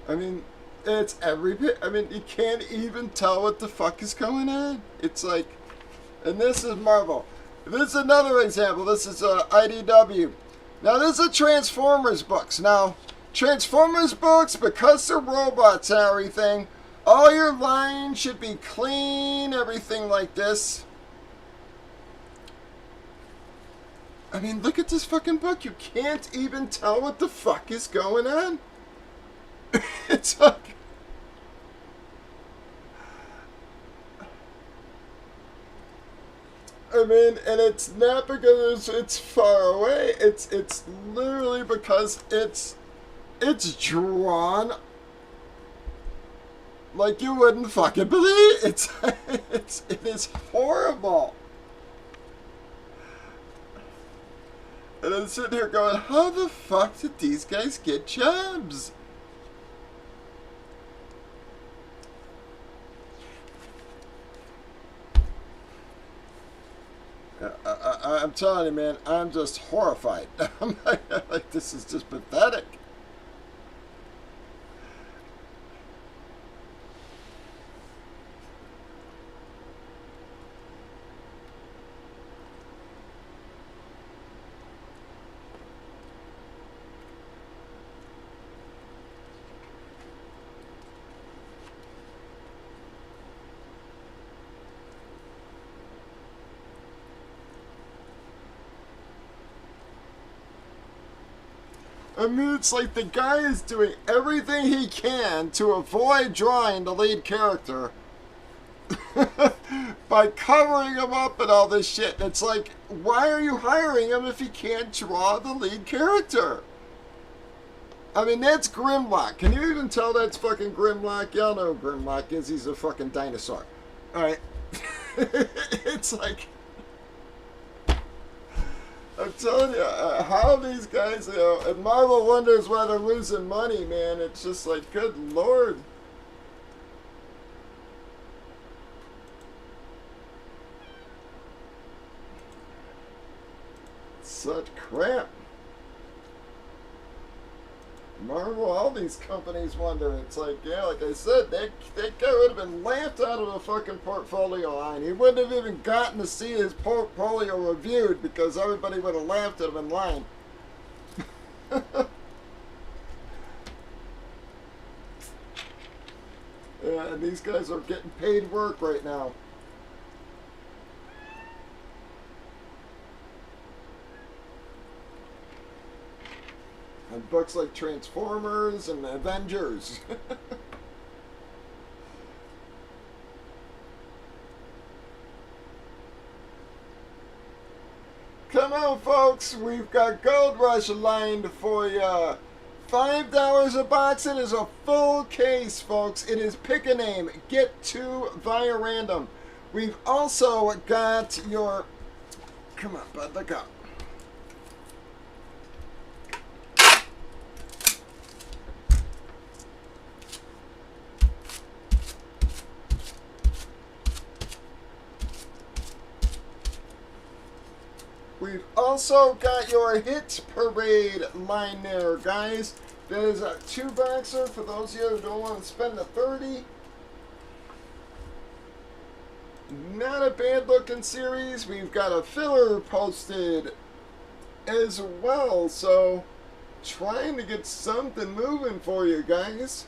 I mean, it's every bit... I mean, you can't even tell what the fuck is going on. It's like... And this is Marvel. This is another example. This is IDW. Now, this is Transformers books. Now, Transformers books, because they're robots and everything, all your lines should be clean, everything like this. I mean, look at this fucking book. You can't even tell what the fuck is going on. It's like... I mean, and it's not because it's far away. It's literally because it's drawn like you wouldn't fucking believe. It is horrible. And I'm sitting here going, how the fuck did these guys get jobs? I'm telling you, man, I'm just horrified. I'm like, this is just pathetic. I mean, it's like the guy is doing everything he can to avoid drawing the lead character by covering him up and all this shit. And it's like, why are you hiring him if he can't draw the lead character? I mean, that's Grimlock. Can you even tell that's fucking Grimlock? Y'all know who Grimlock is. He's a fucking dinosaur. Alright. It's like, I'm telling you, how these guys, you know, and Marvel wonders why they're losing money, man. It's just like, good lord. Such crap. Marvel, all these companies wonder. It's like, yeah, like I said, that guy would have been laughed out of the fucking portfolio line. He wouldn't have even gotten to see his portfolio reviewed because everybody would have laughed at him in line. Yeah, and these guys are getting paid work right now. And books like Transformers and Avengers. Come on, folks. We've got Gold Rush lined for you. $5 a box. It is a full case, folks. It is pick a name. Get two via random. We've also got your... Come on, bud. Look up. We've also got your Hit Parade line there, guys. That is a 2-boxer for those of you who don't want to spend the 30. Not a bad looking series. We've got a filler posted as well, so trying to get something moving for you guys.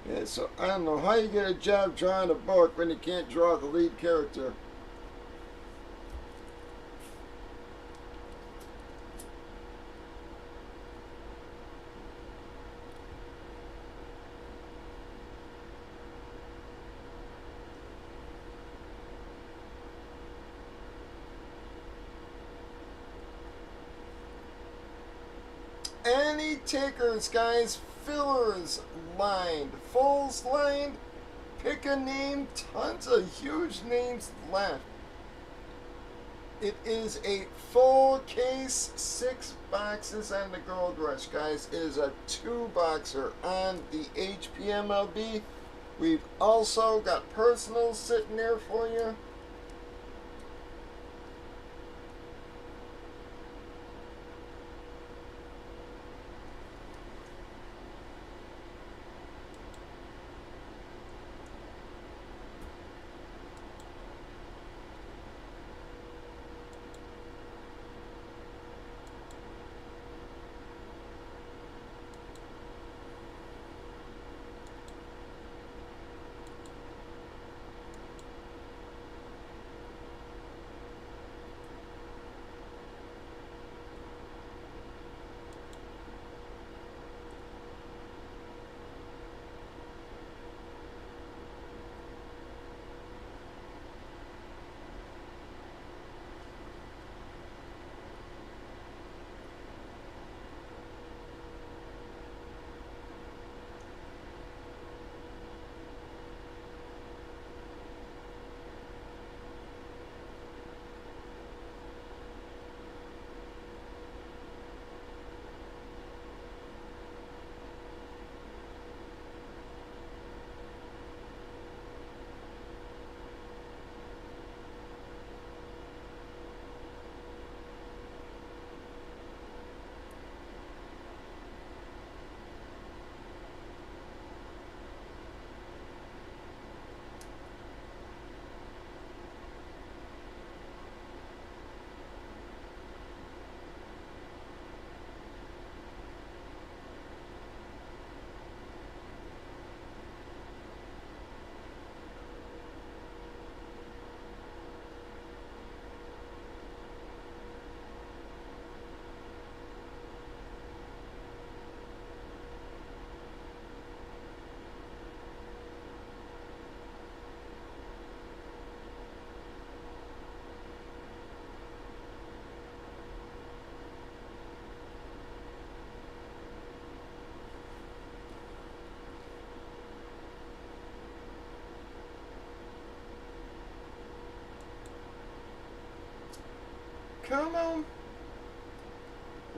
Yeah, so I don't know how you get a job drawing a book when you can't draw the lead character. Any takers, guys? Fillers lined, fulls lined, pick a name, tons of huge names left. It is a full case, 6 boxes on the Gold Rush, guys. It is a 2-boxer on the HPMLB. We've also got personals sitting there for you.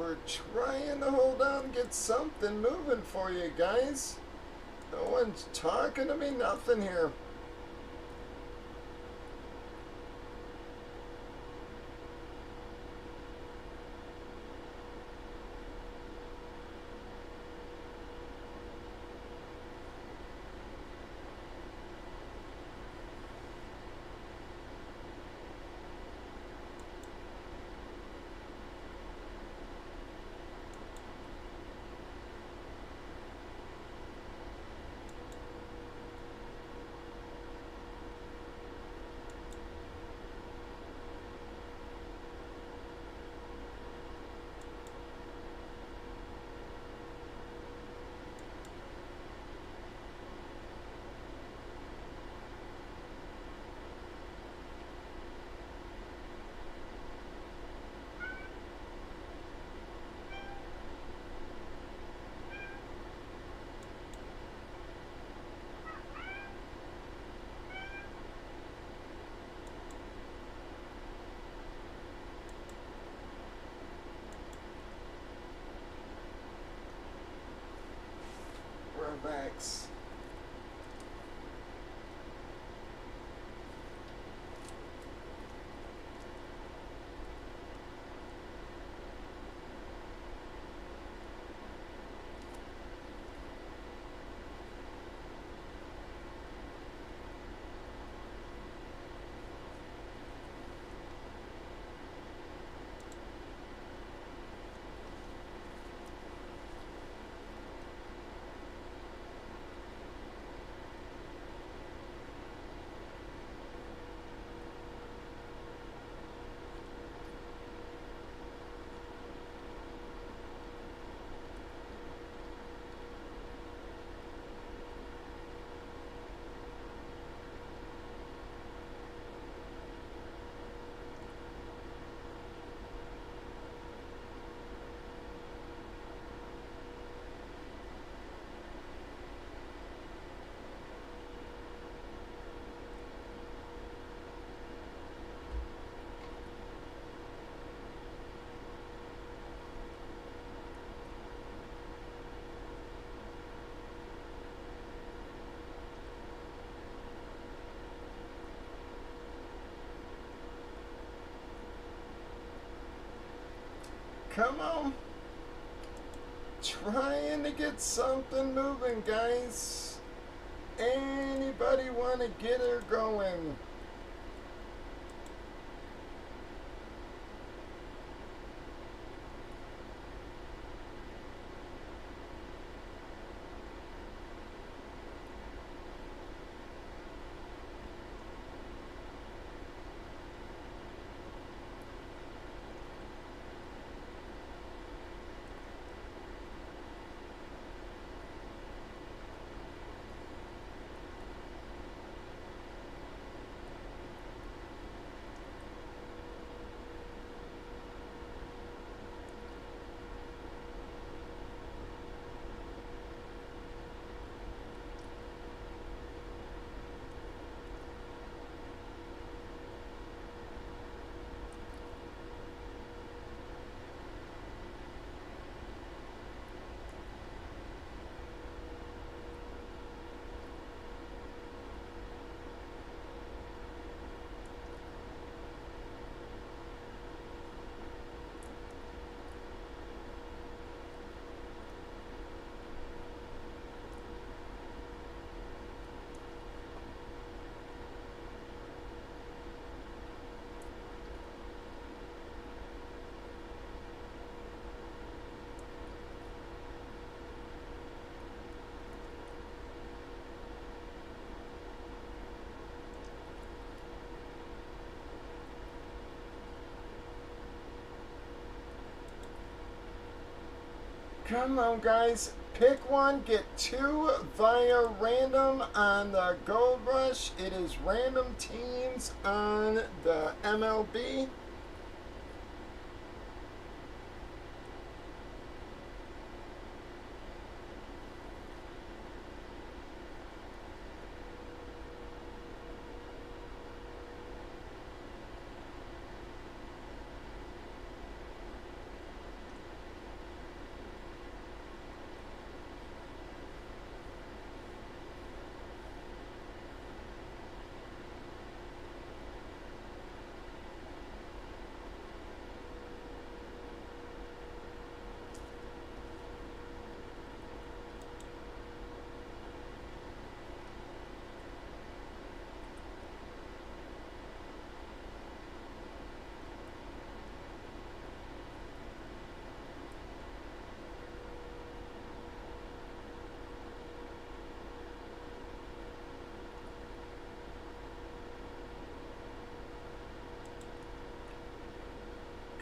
we're trying to hold on, get something moving for you guys. No one's talking to me, nothing here. Relax. Come on. Trying to get something moving, guys. Anybody want to get her going? Come on, guys. Pick one, get two via random on the Gold Rush. It is random teams on the MLB.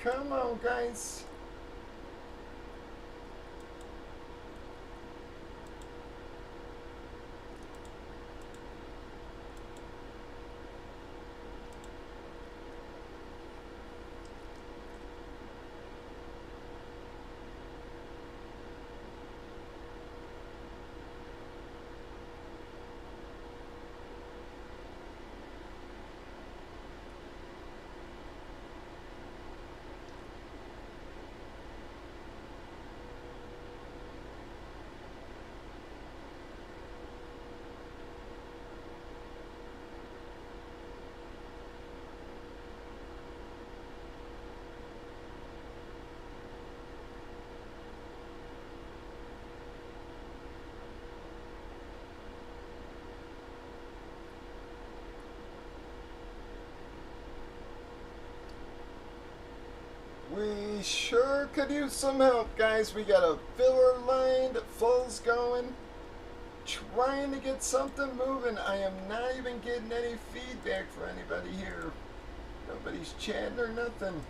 Come on, guys. We sure could use some help, guys. We got a filler lined, fulls going, trying to get something moving. I am not even getting any feedback for anybody here. Nobody's chatting or nothing.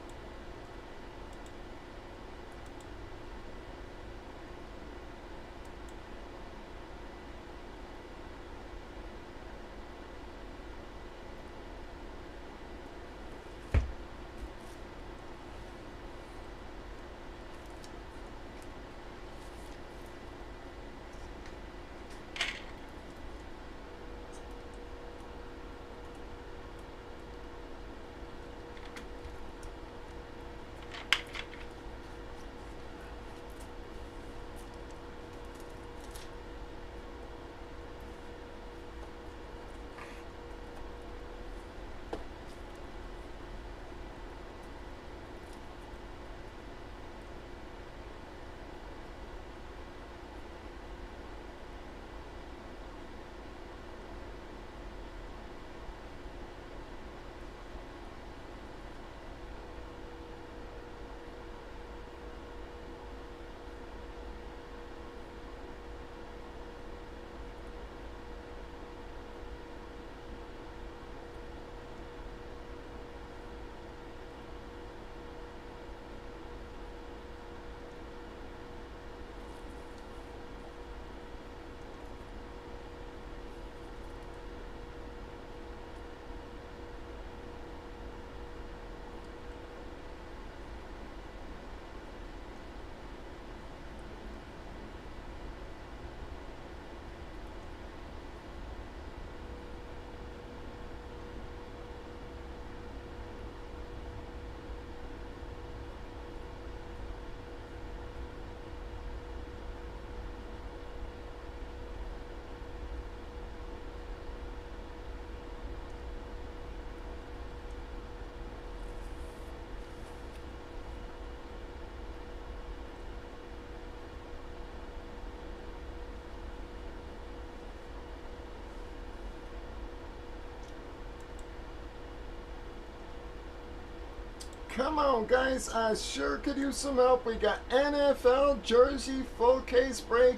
Come on, guys. I sure could use some help. We got NFL jersey full case break.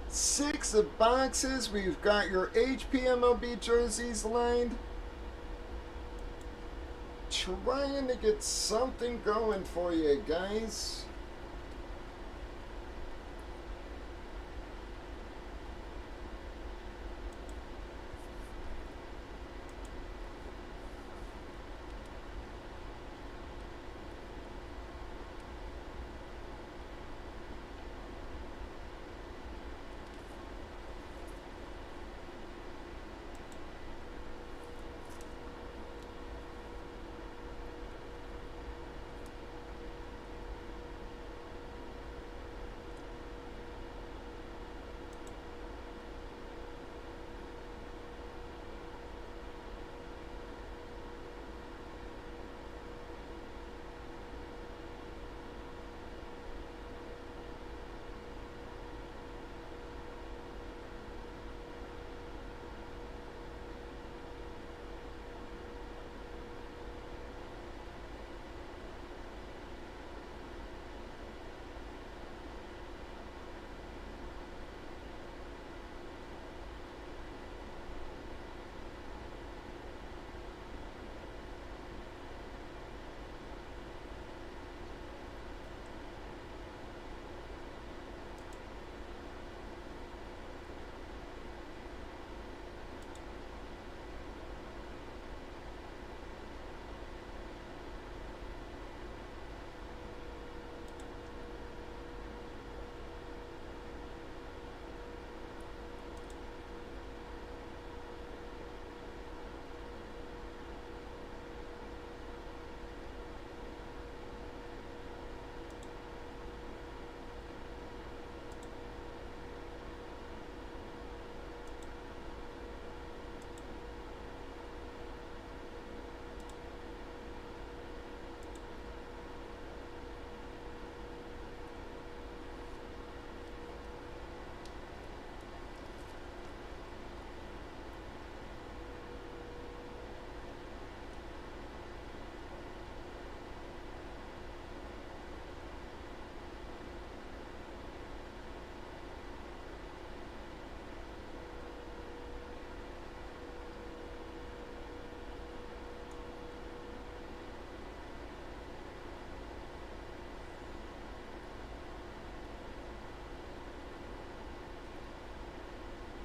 6 boxes. We've got your HPMLB jerseys lined. Trying to get something going for you guys.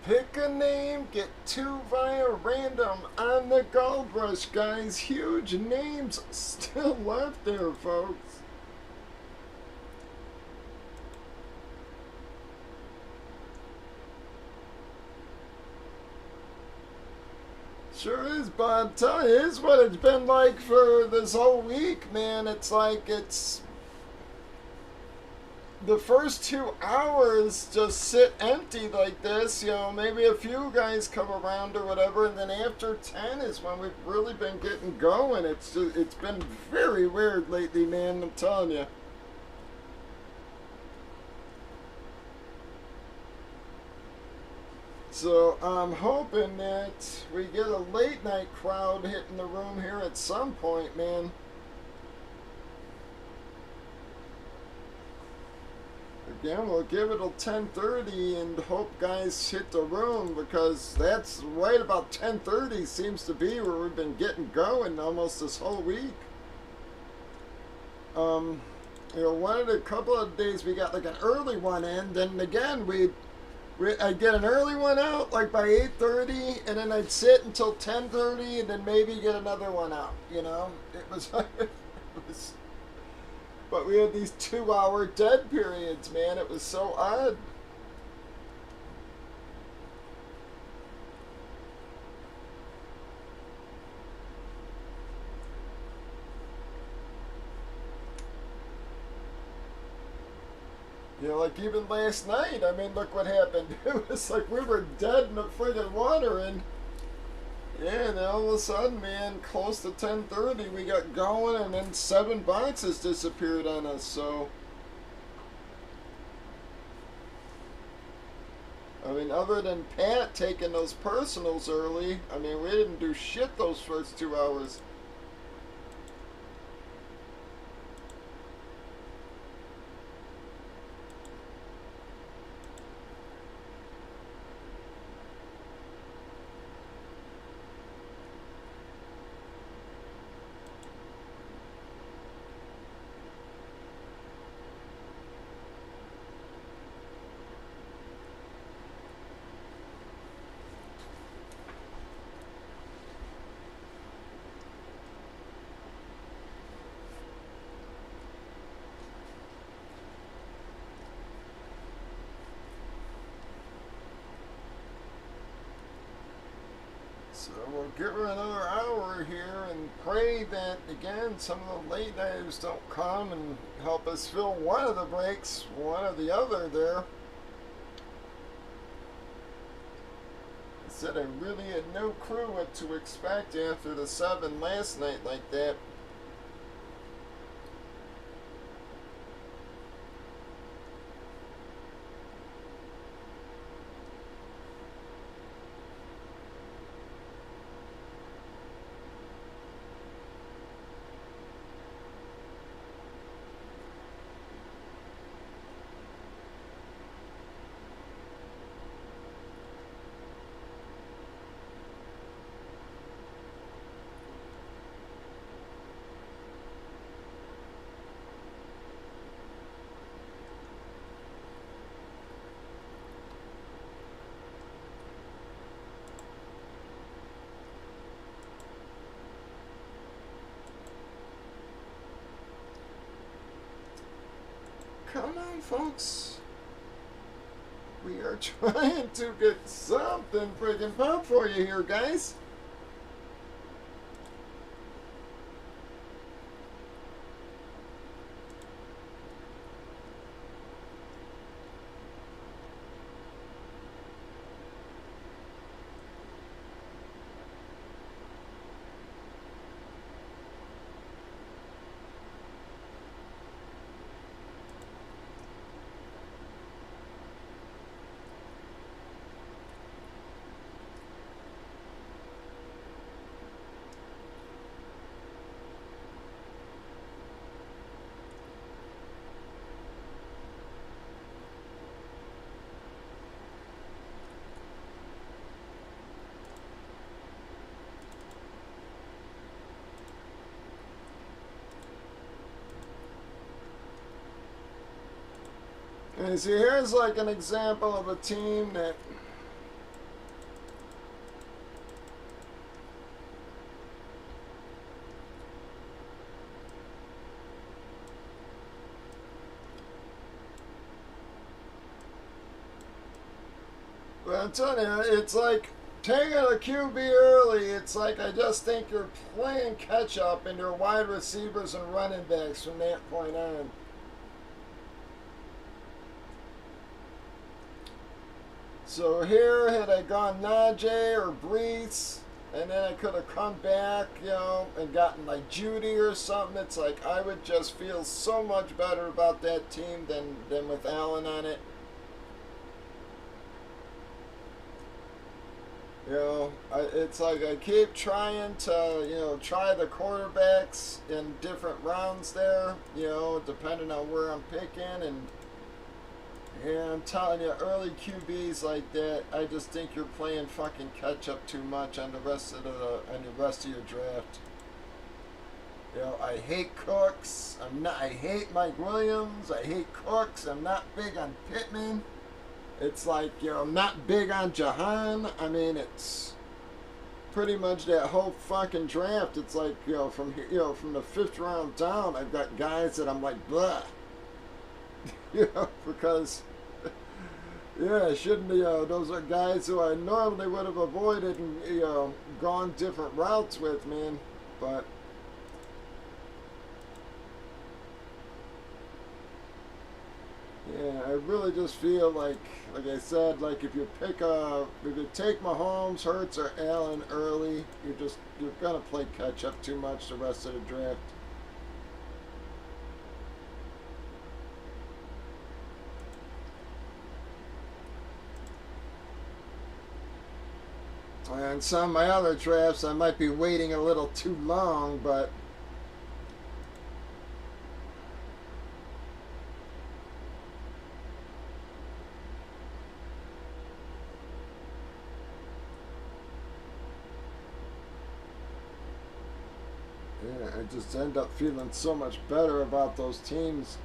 Pick a name, get 2 via random on the Gold Rush, guys. Huge names still left there, folks. Sure is, but I'm telling you, it's what it's been like for this whole week, man. It's like it's the first 2 hours just sit empty like this, you know, maybe a few guys come around or whatever, and then after 10 is when we've really been getting going. It's been very weird lately, man, I'm telling you. So I'm hoping that we get a late night crowd hitting the room here at some point, man. Again, we'll give it till 10:30 and hope guys hit the room, because that's right about 10:30 seems to be where we've been getting going almost this whole week. You know, one of the couple of days we got like an early one in, then again I'd get an early one out like by 8:30, and then I'd sit until 10:30, and then maybe get another one out. You know, it was, it was. But we had these 2-hour dead periods, man. It was so odd. You know, like even last night, I mean, look what happened. It was like we were dead in the friggin' water, and yeah, and then all of a sudden, man, close to 10:30, we got going, and then 7 boxes disappeared on us, so. I mean, other than Pat taking those personals early, I mean, we didn't do shit those first 2 hours. So we'll give her another hour here and pray that, again, some of the late nighters don't come and help us fill one of the breaks, one or the other there. I said I really had no clue what to expect after the 7 last night like that. Come on, folks. We are trying to get something friggin' pop for you here, guys. And see, here's like an example of a team that But I'm telling you, it's like taking a QB early. It's like I just think you're playing catch up in your wide receivers and running backs from that point on. So here, had I gone Najee or Brees, and then I could have come back, you know, and gotten like Judy or something, it's like I would just feel so much better about that team than with Allen on it. You know, it's like I keep trying to, you know, try the quarterbacks in different rounds there, you know, depending on where I'm picking. And yeah, I'm telling you, early QBs like that, I just think you're playing fucking catch up too much on the rest of your draft. You know, I hate Cooks. I hate Mike Williams. I hate Cooks. I'm not big on Pittman. It's like, you know, I'm not big on Jahan. I mean, it's pretty much that whole fucking draft. It's like, you know, from the 5th round down, I've got guys that I'm like, blah. You know, because, yeah, shouldn't, you know, those are guys who I normally would have avoided and, you know, gone different routes with, man. But yeah, I really just feel like I said, like if you take Mahomes, Hurts, or Allen early, you're gonna play catch up too much the rest of the draft. And some of my other drafts, I might be waiting a little too long, but yeah, I just end up feeling so much better about those teams.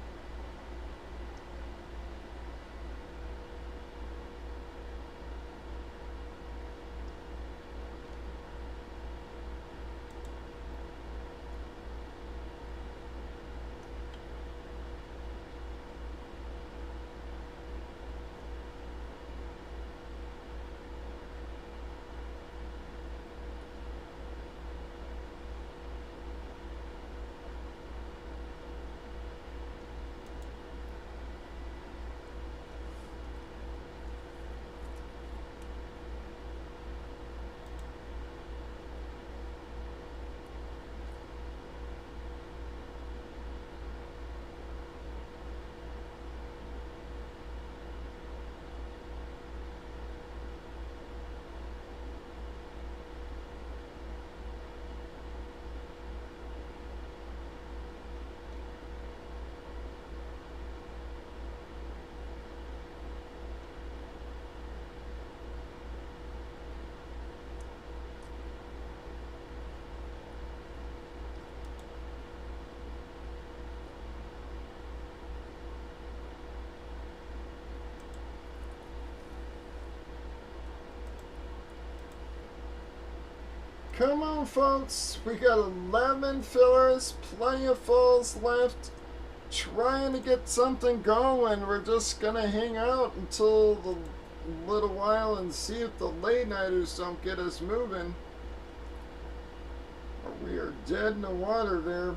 Come on, folks. We got 11 fillers, plenty of fulls left. Trying to get something going. We're just going to hang out until the little while and see if the late nighters don't get us moving. Or we are dead in the water there.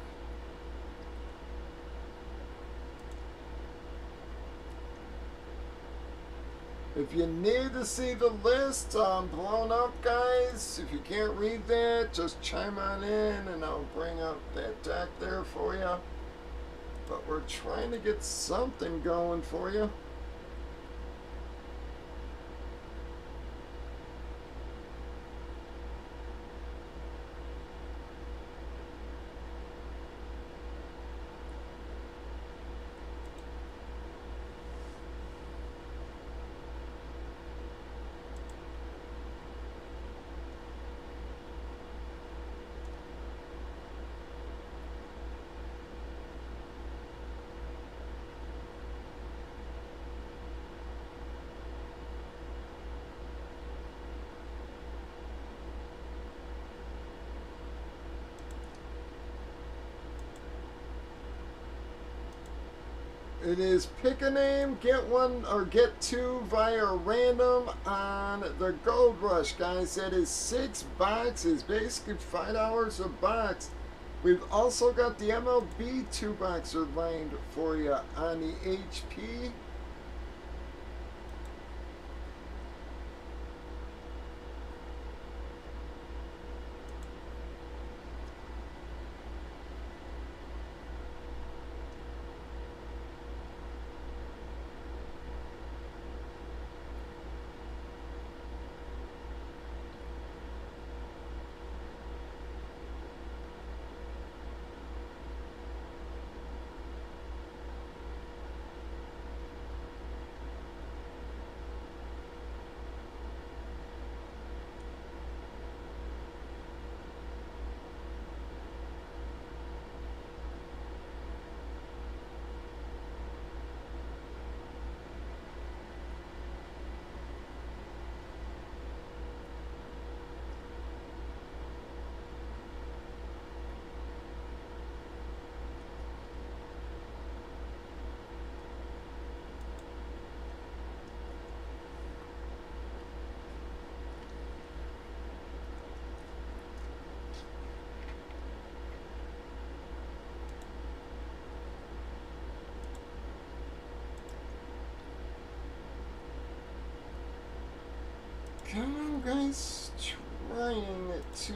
If you need to see the list blown up, guys, if you can't read that, just chime on in and I'll bring up that deck there for you. But we're trying to get something going for you. It is pick a name, get one or get two via random on the Gold Rush, guys. That is 6 boxes, basically $5 a box. We've also got the MLB 2-boxer lined for you on the HP. Come on, guys. Trying to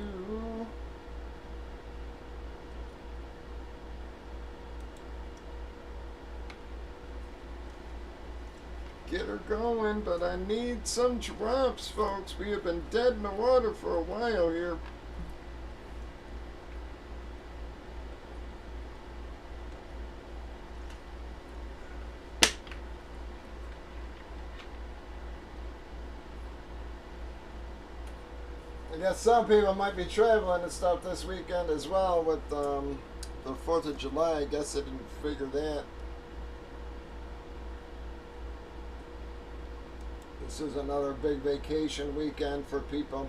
get her going, but I need some drops, folks. We have been dead in the water for a while here. I guess some people might be traveling and stuff this weekend as well with the 4th of July. I guess I didn't figure that. This is another big vacation weekend for people.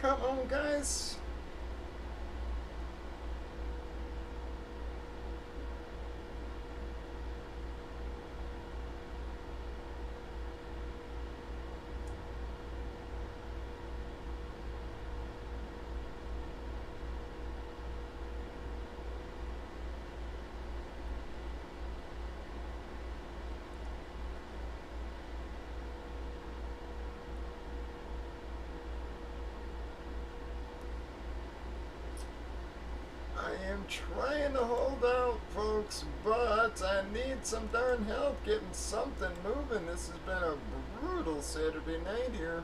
Come on, guys. I am trying to hold out, folks, but I need some darn help getting something moving. This has been a brutal Saturday night here.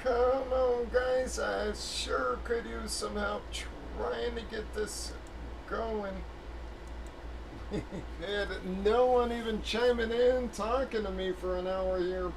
Come on, guys. I sure could use some help trying to get this going. Had no one even chiming in, talking to me for an hour here.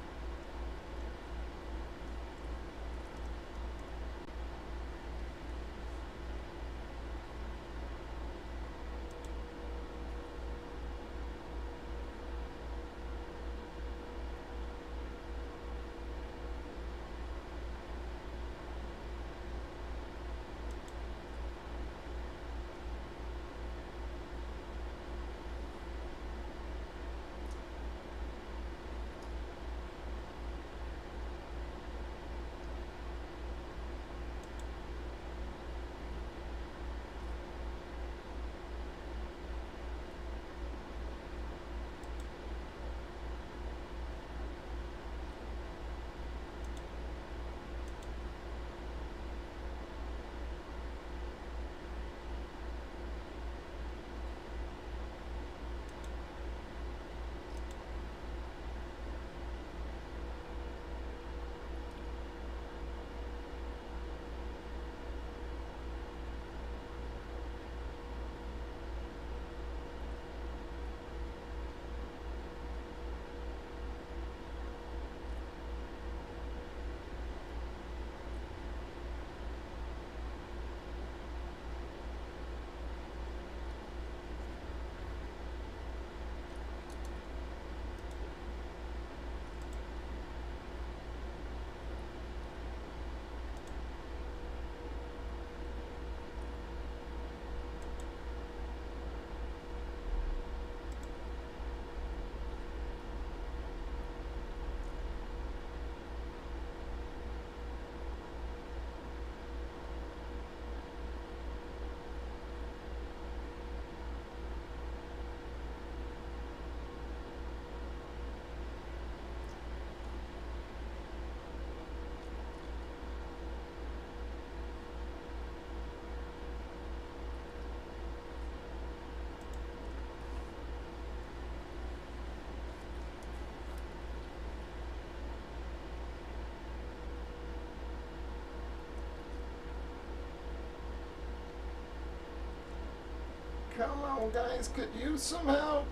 Come on, guys, could use some help.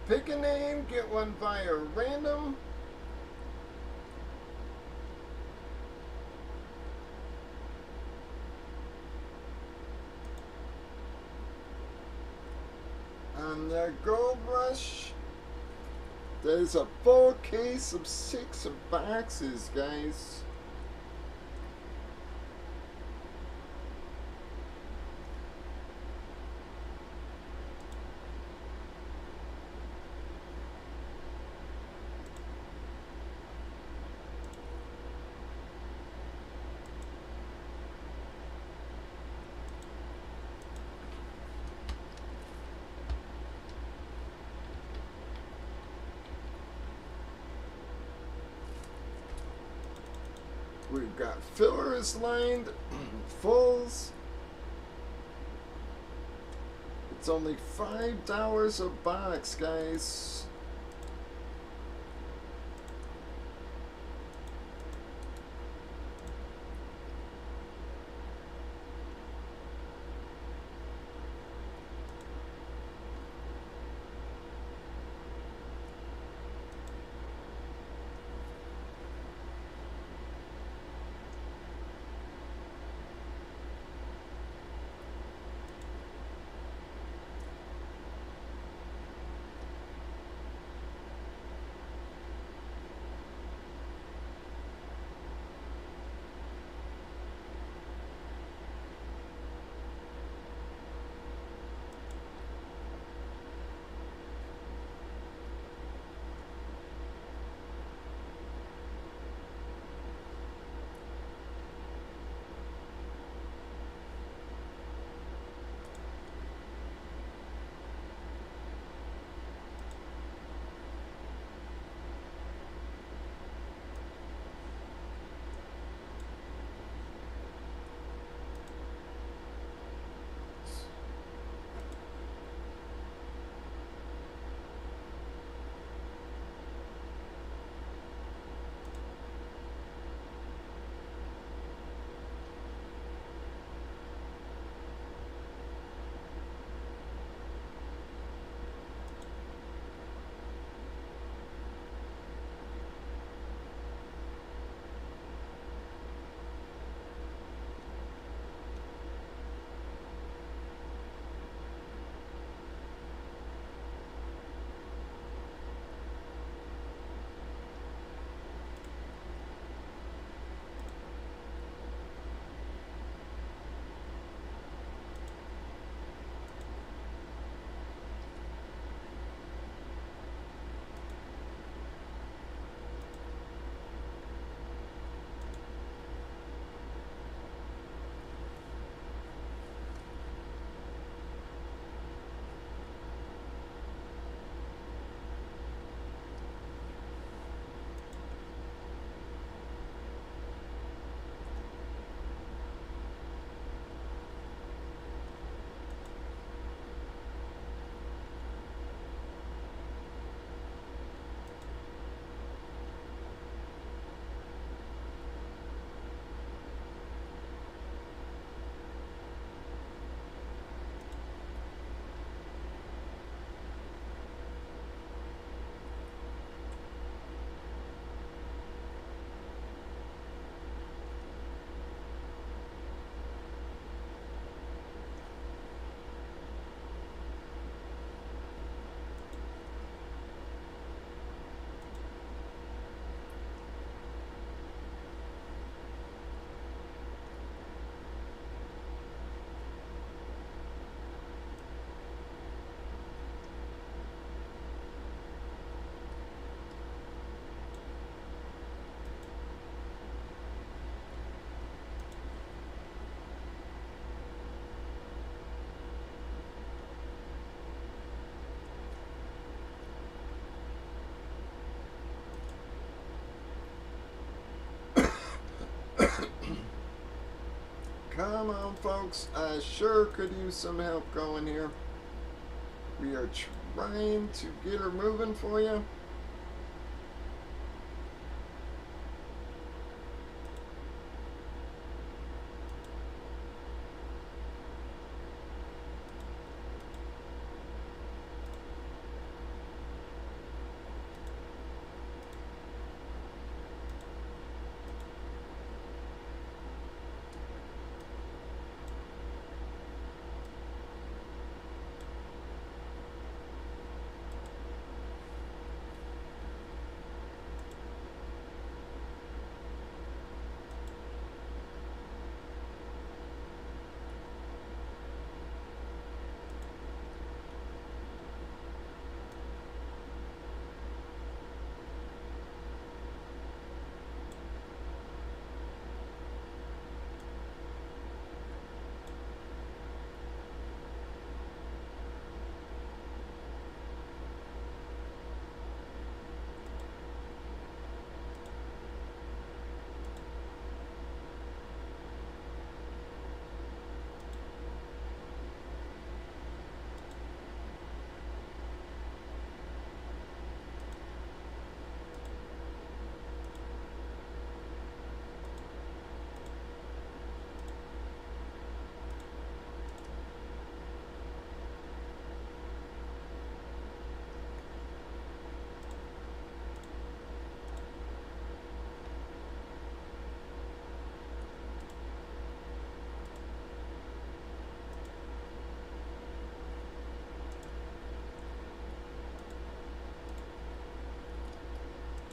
Pick a name, get one via random. On their Gold Rush, there's a full case of 6 boxes, guys. We've got fillers lined, fulls. It's only $5 a box, guys. Come on, folks. I sure could use some help going here. We are trying to get her moving for you.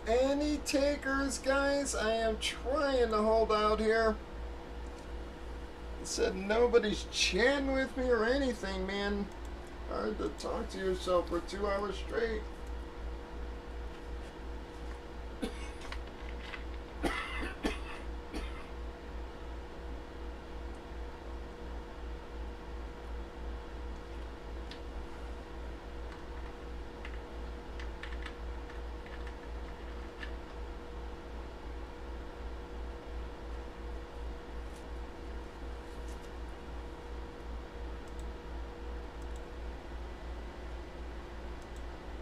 any takers, guys? I am trying to hold out here. I said nobody's chatting with me or anything, man. Hard to talk to yourself for 2 hours straight.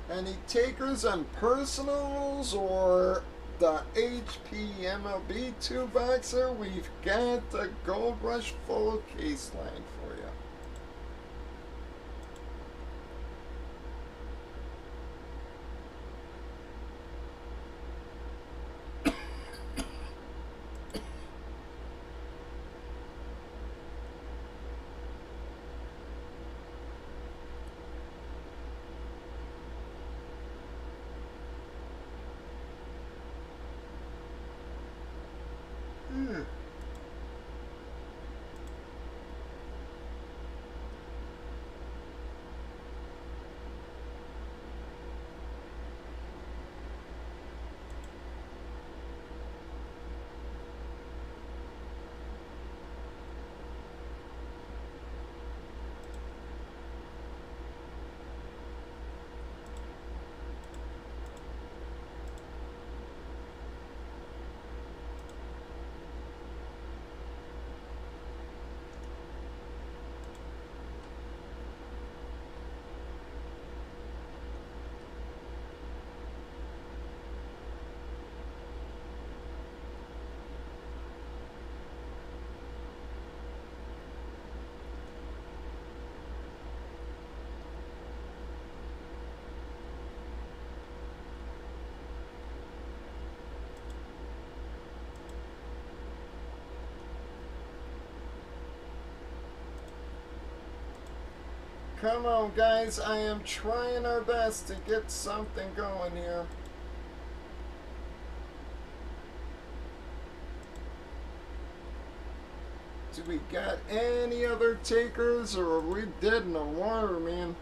Any takers on personals or the HP MLB 2-boxer? We've got the Gold Rush full case line for you. Come on, guys. I am trying our best to get something going here. Do we got any other takers, or are we dead in the water, man?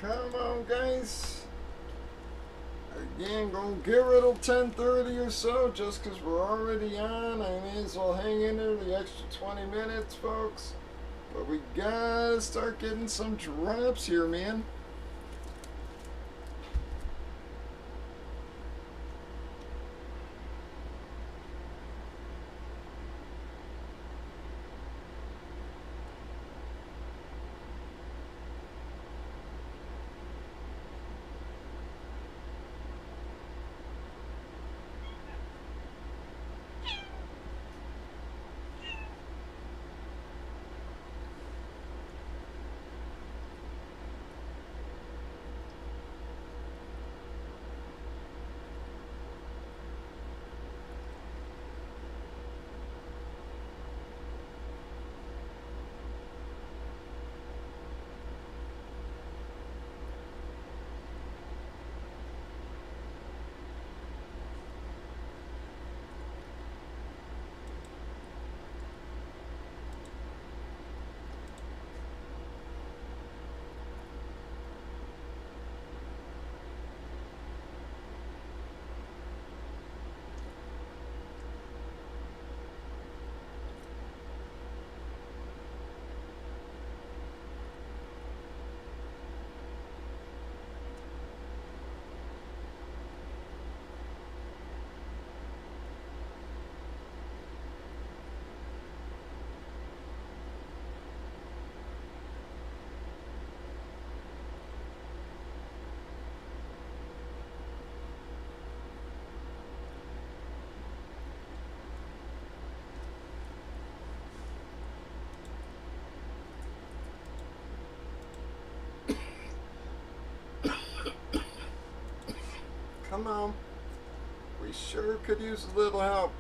Come on, guys. Again, gonna give it till 10:30 or so, just because we're already on. I may as well hang in there the extra 20 minutes, folks. But we gotta start getting some drops here, man. Come on. We sure could use a little help.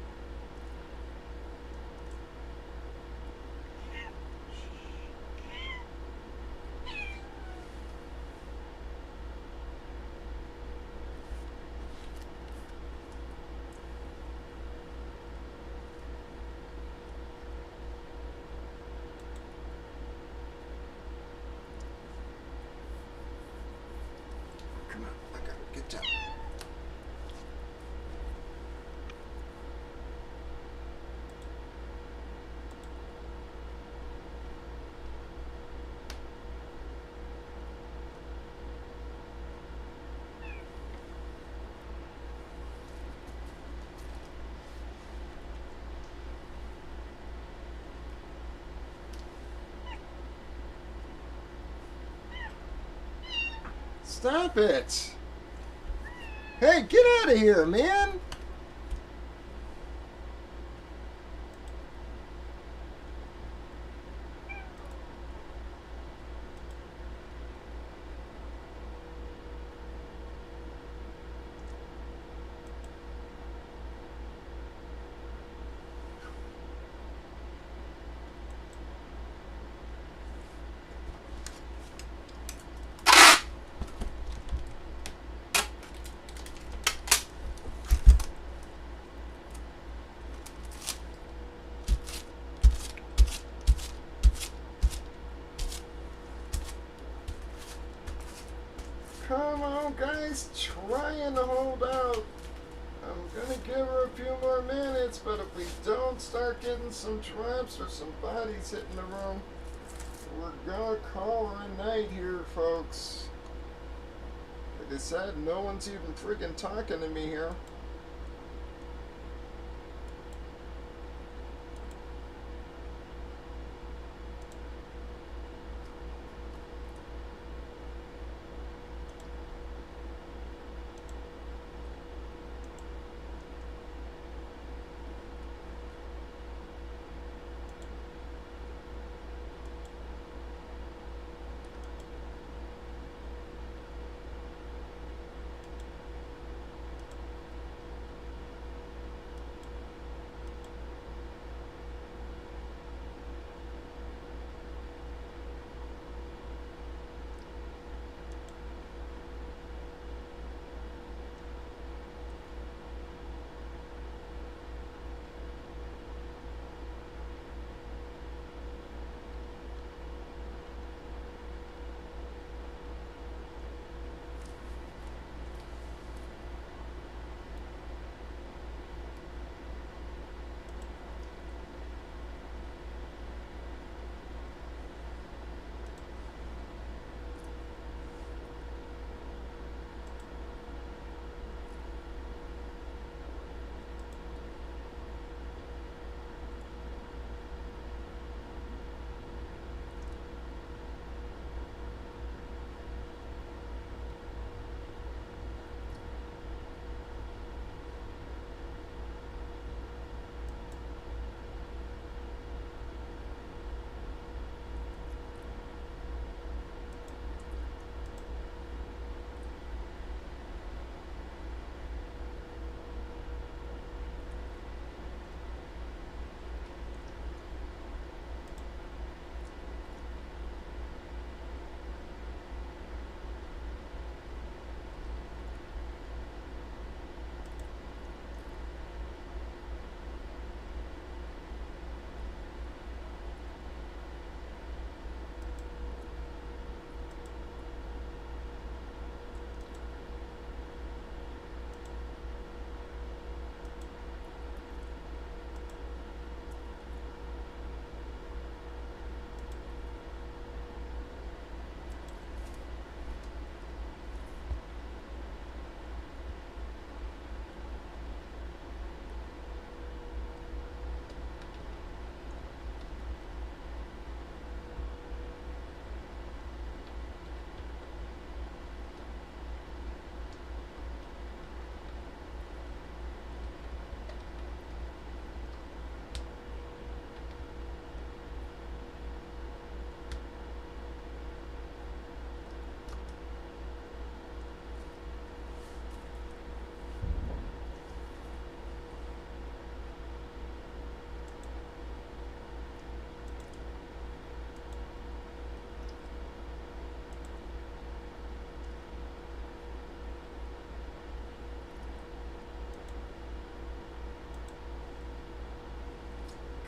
Come on, I got it. Good job. Stop it! Hey, get out of here, man! Come on, guys, trying to hold out. I'm gonna give her a few more minutes, but if we don't start getting some drops or some bodies hitting the room, we're gonna call her a night here, folks. Like I said, no one's even friggin' talking to me here.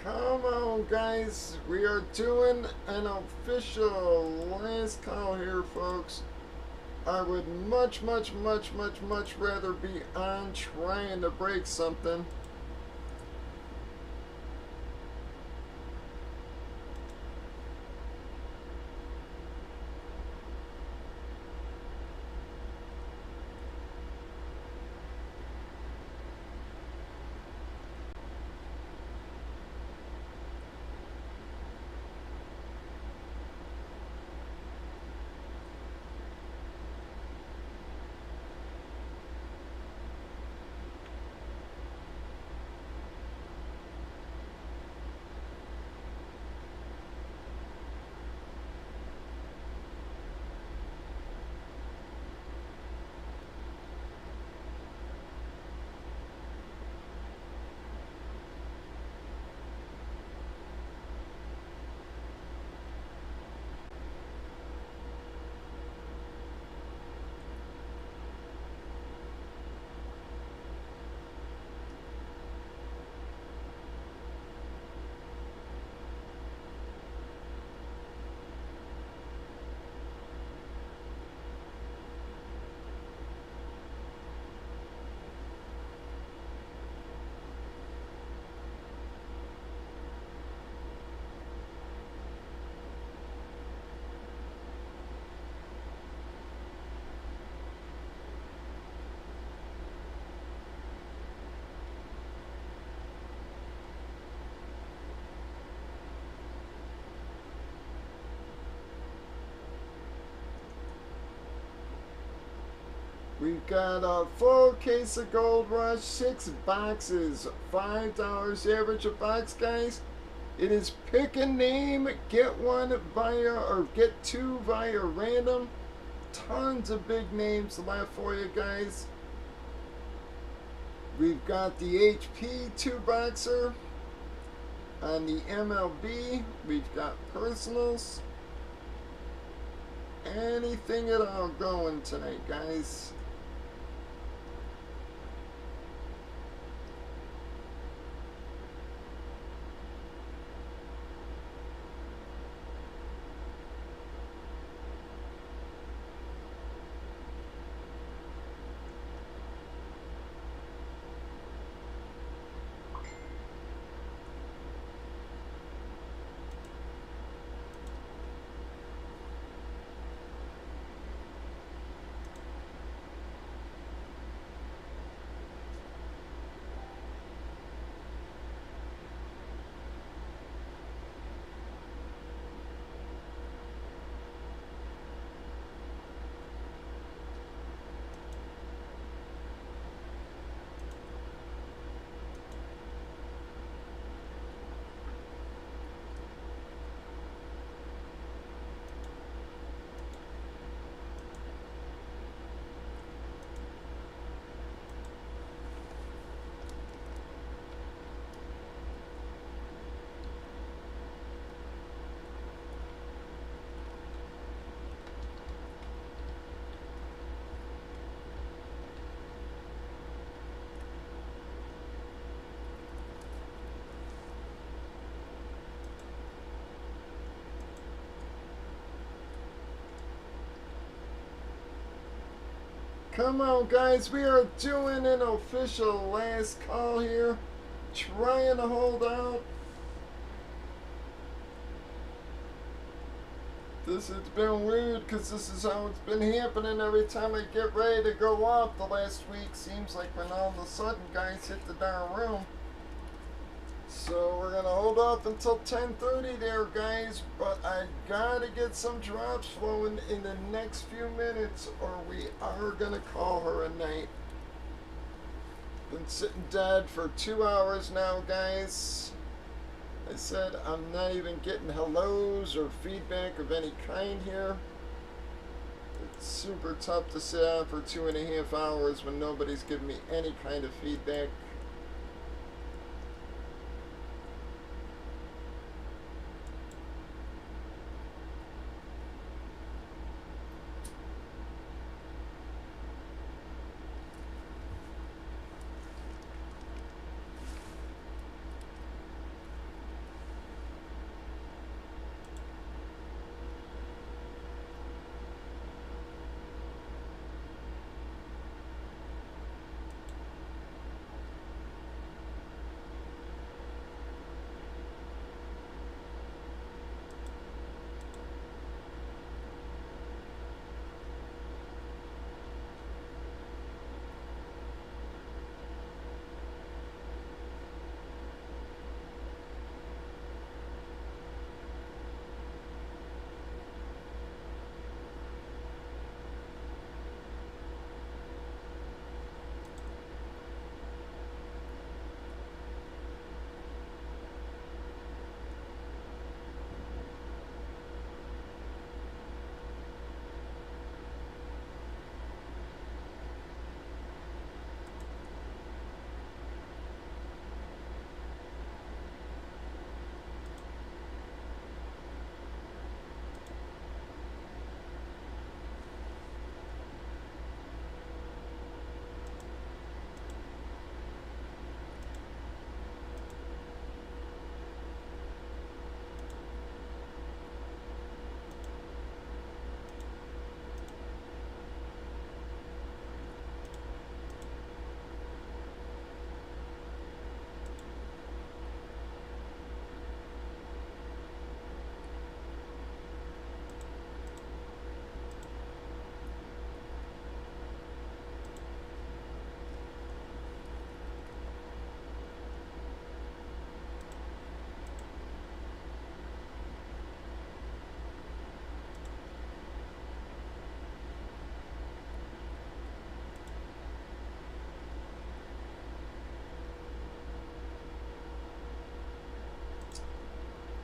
Come on, guys. We are doing an official last call here, folks. I would much rather be on trying to break something. We've got a full case of Gold Rush, 6 boxes, $5 average a box, guys. It is pick a name, get one via, or get two via random. Tons of big names left for you guys. We've got the HP 2-boxer. On the MLB, we've got personals. Anything at all going tonight, guys. Come on, guys, we are doing an official last call here. Trying to hold out. This has been weird because this is how it's been happening every time I get ready to go off the last week. Seems like when all of a sudden guys hit the darn room. So we're going to hold off until 10:30 there, guys. But I got to get some drops flowing in the next few minutes or we are going to call her a night. Been sitting dead for 2 hours now, guys. I said I'm not even getting hellos or feedback of any kind here. It's super tough to sit on for 2.5 hours when nobody's giving me any kind of feedback.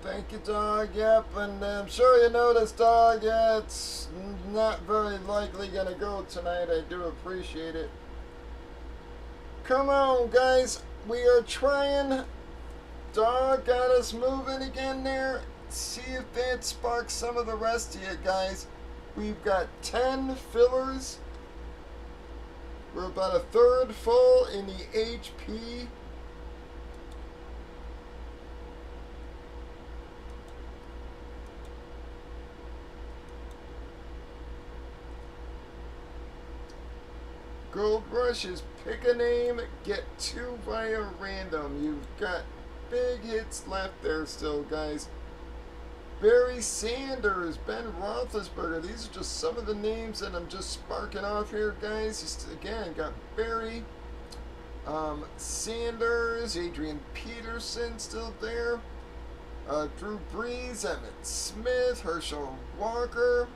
Thank you, dog. Yep, and I'm sure you noticed, dog. Yeah, it's not very likely gonna go tonight. I do appreciate it. Come on, guys. We are trying. Dog got us moving again there. See if that sparks some of the rest of you guys. We've got 10 fillers. We're about a third full in the HP. Gold Rush is pick a name, get 2 via random. You've got big hits left there still, guys. Barry Sanders, Ben Roethlisberger. These are just some of the names that I'm just sparking off here, guys. Just again, got Barry, Sanders, Adrian Peterson still there. Drew Brees, Emmett Smith, Herschel Walker.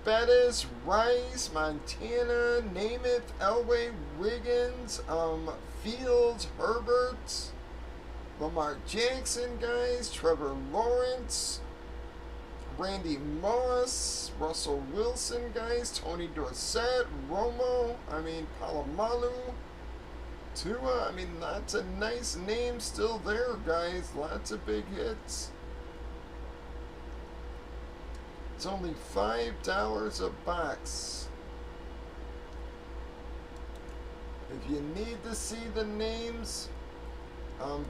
Bettis, Rice, Montana, Namath, Elway, Wiggins, Fields, Herbert, Lamar Jackson, guys, Trevor Lawrence, Randy Moss, Russell Wilson, guys, Tony Dorsett, Romo, Palomalu, Tua, lots of nice names still there, guys, lots of big hits. It's only $5 a box. If you need to see the names,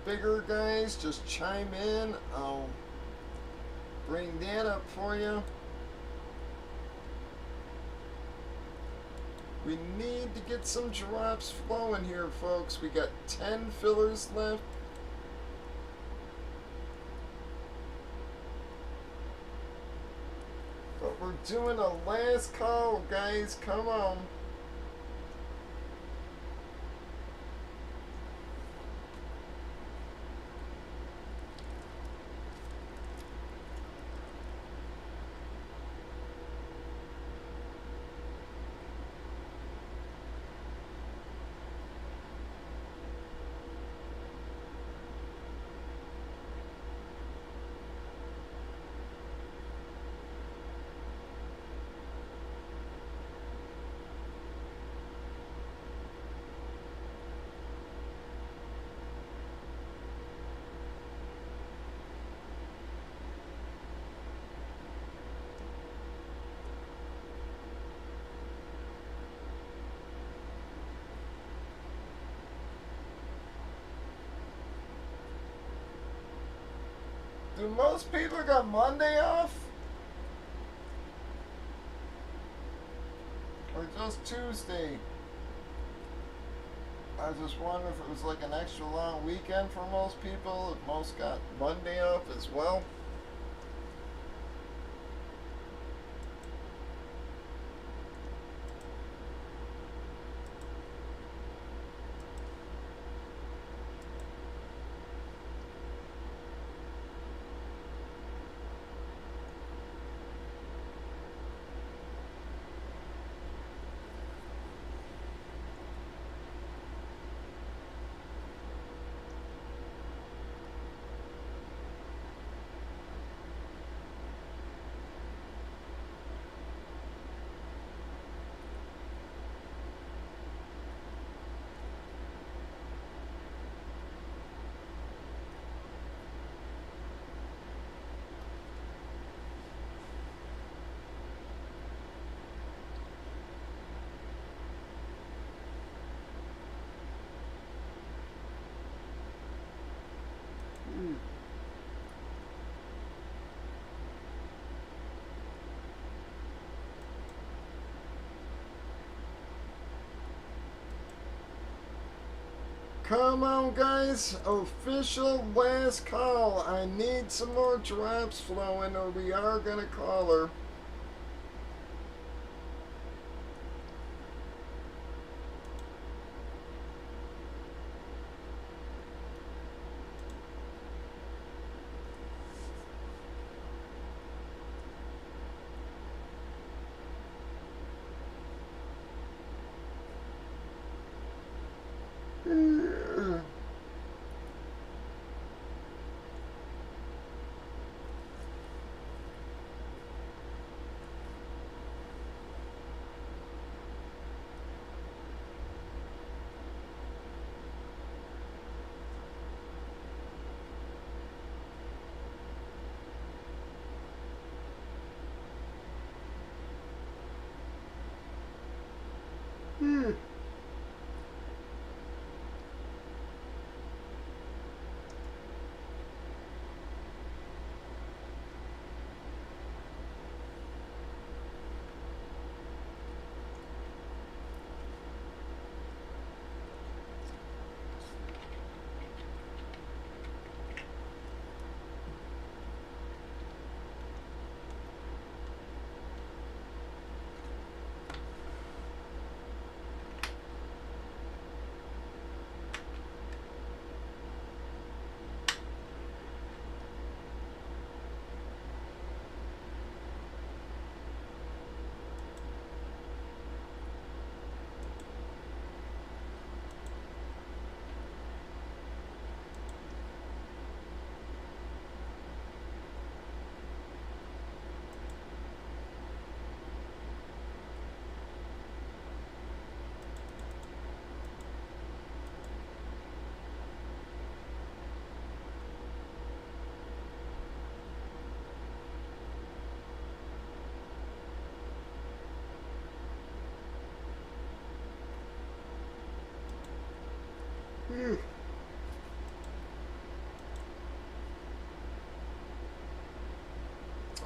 bigger guys, just chime in. I'll bring that up for you. We need to get some drops flowing here, folks. We got 10 fillers left. But we're doing a last call, guys. Come on. Do most people got Monday off? Or just Tuesday? I was just wondering if it was like an extra long weekend for most people, if most got Monday off as well. Come on, guys. Official last call. I need some more drops flowing or we are going to call her.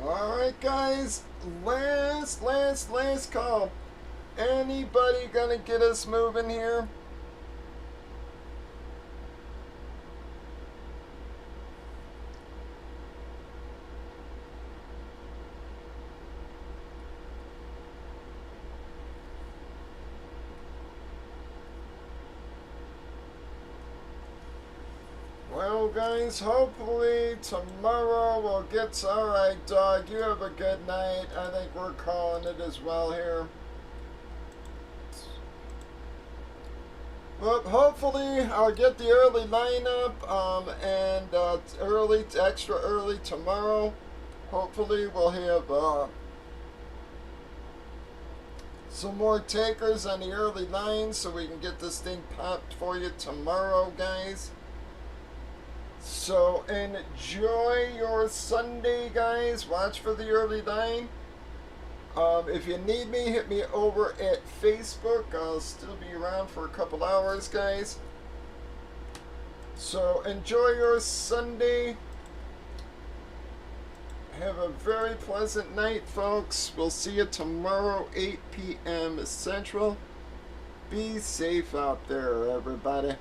Alright, guys. Last call. Anybody gonna get us moving here? Well, guys, hopefully tomorrow we'll get... Alright, dog, you have a good night. I think we're calling it as well here. But hopefully I'll get the early lineup and extra early tomorrow. Hopefully we'll have some more takers on the early line so we can get this thing popped for you tomorrow, guys. So enjoy your Sunday, guys. Watch for the early line. If you need me, hit me over at Facebook. I'll still be around for a couple hours, guys. So enjoy your Sunday. Have a very pleasant night, folks. We'll see you tomorrow, 8 p.m. Central. Be safe out there, everybody.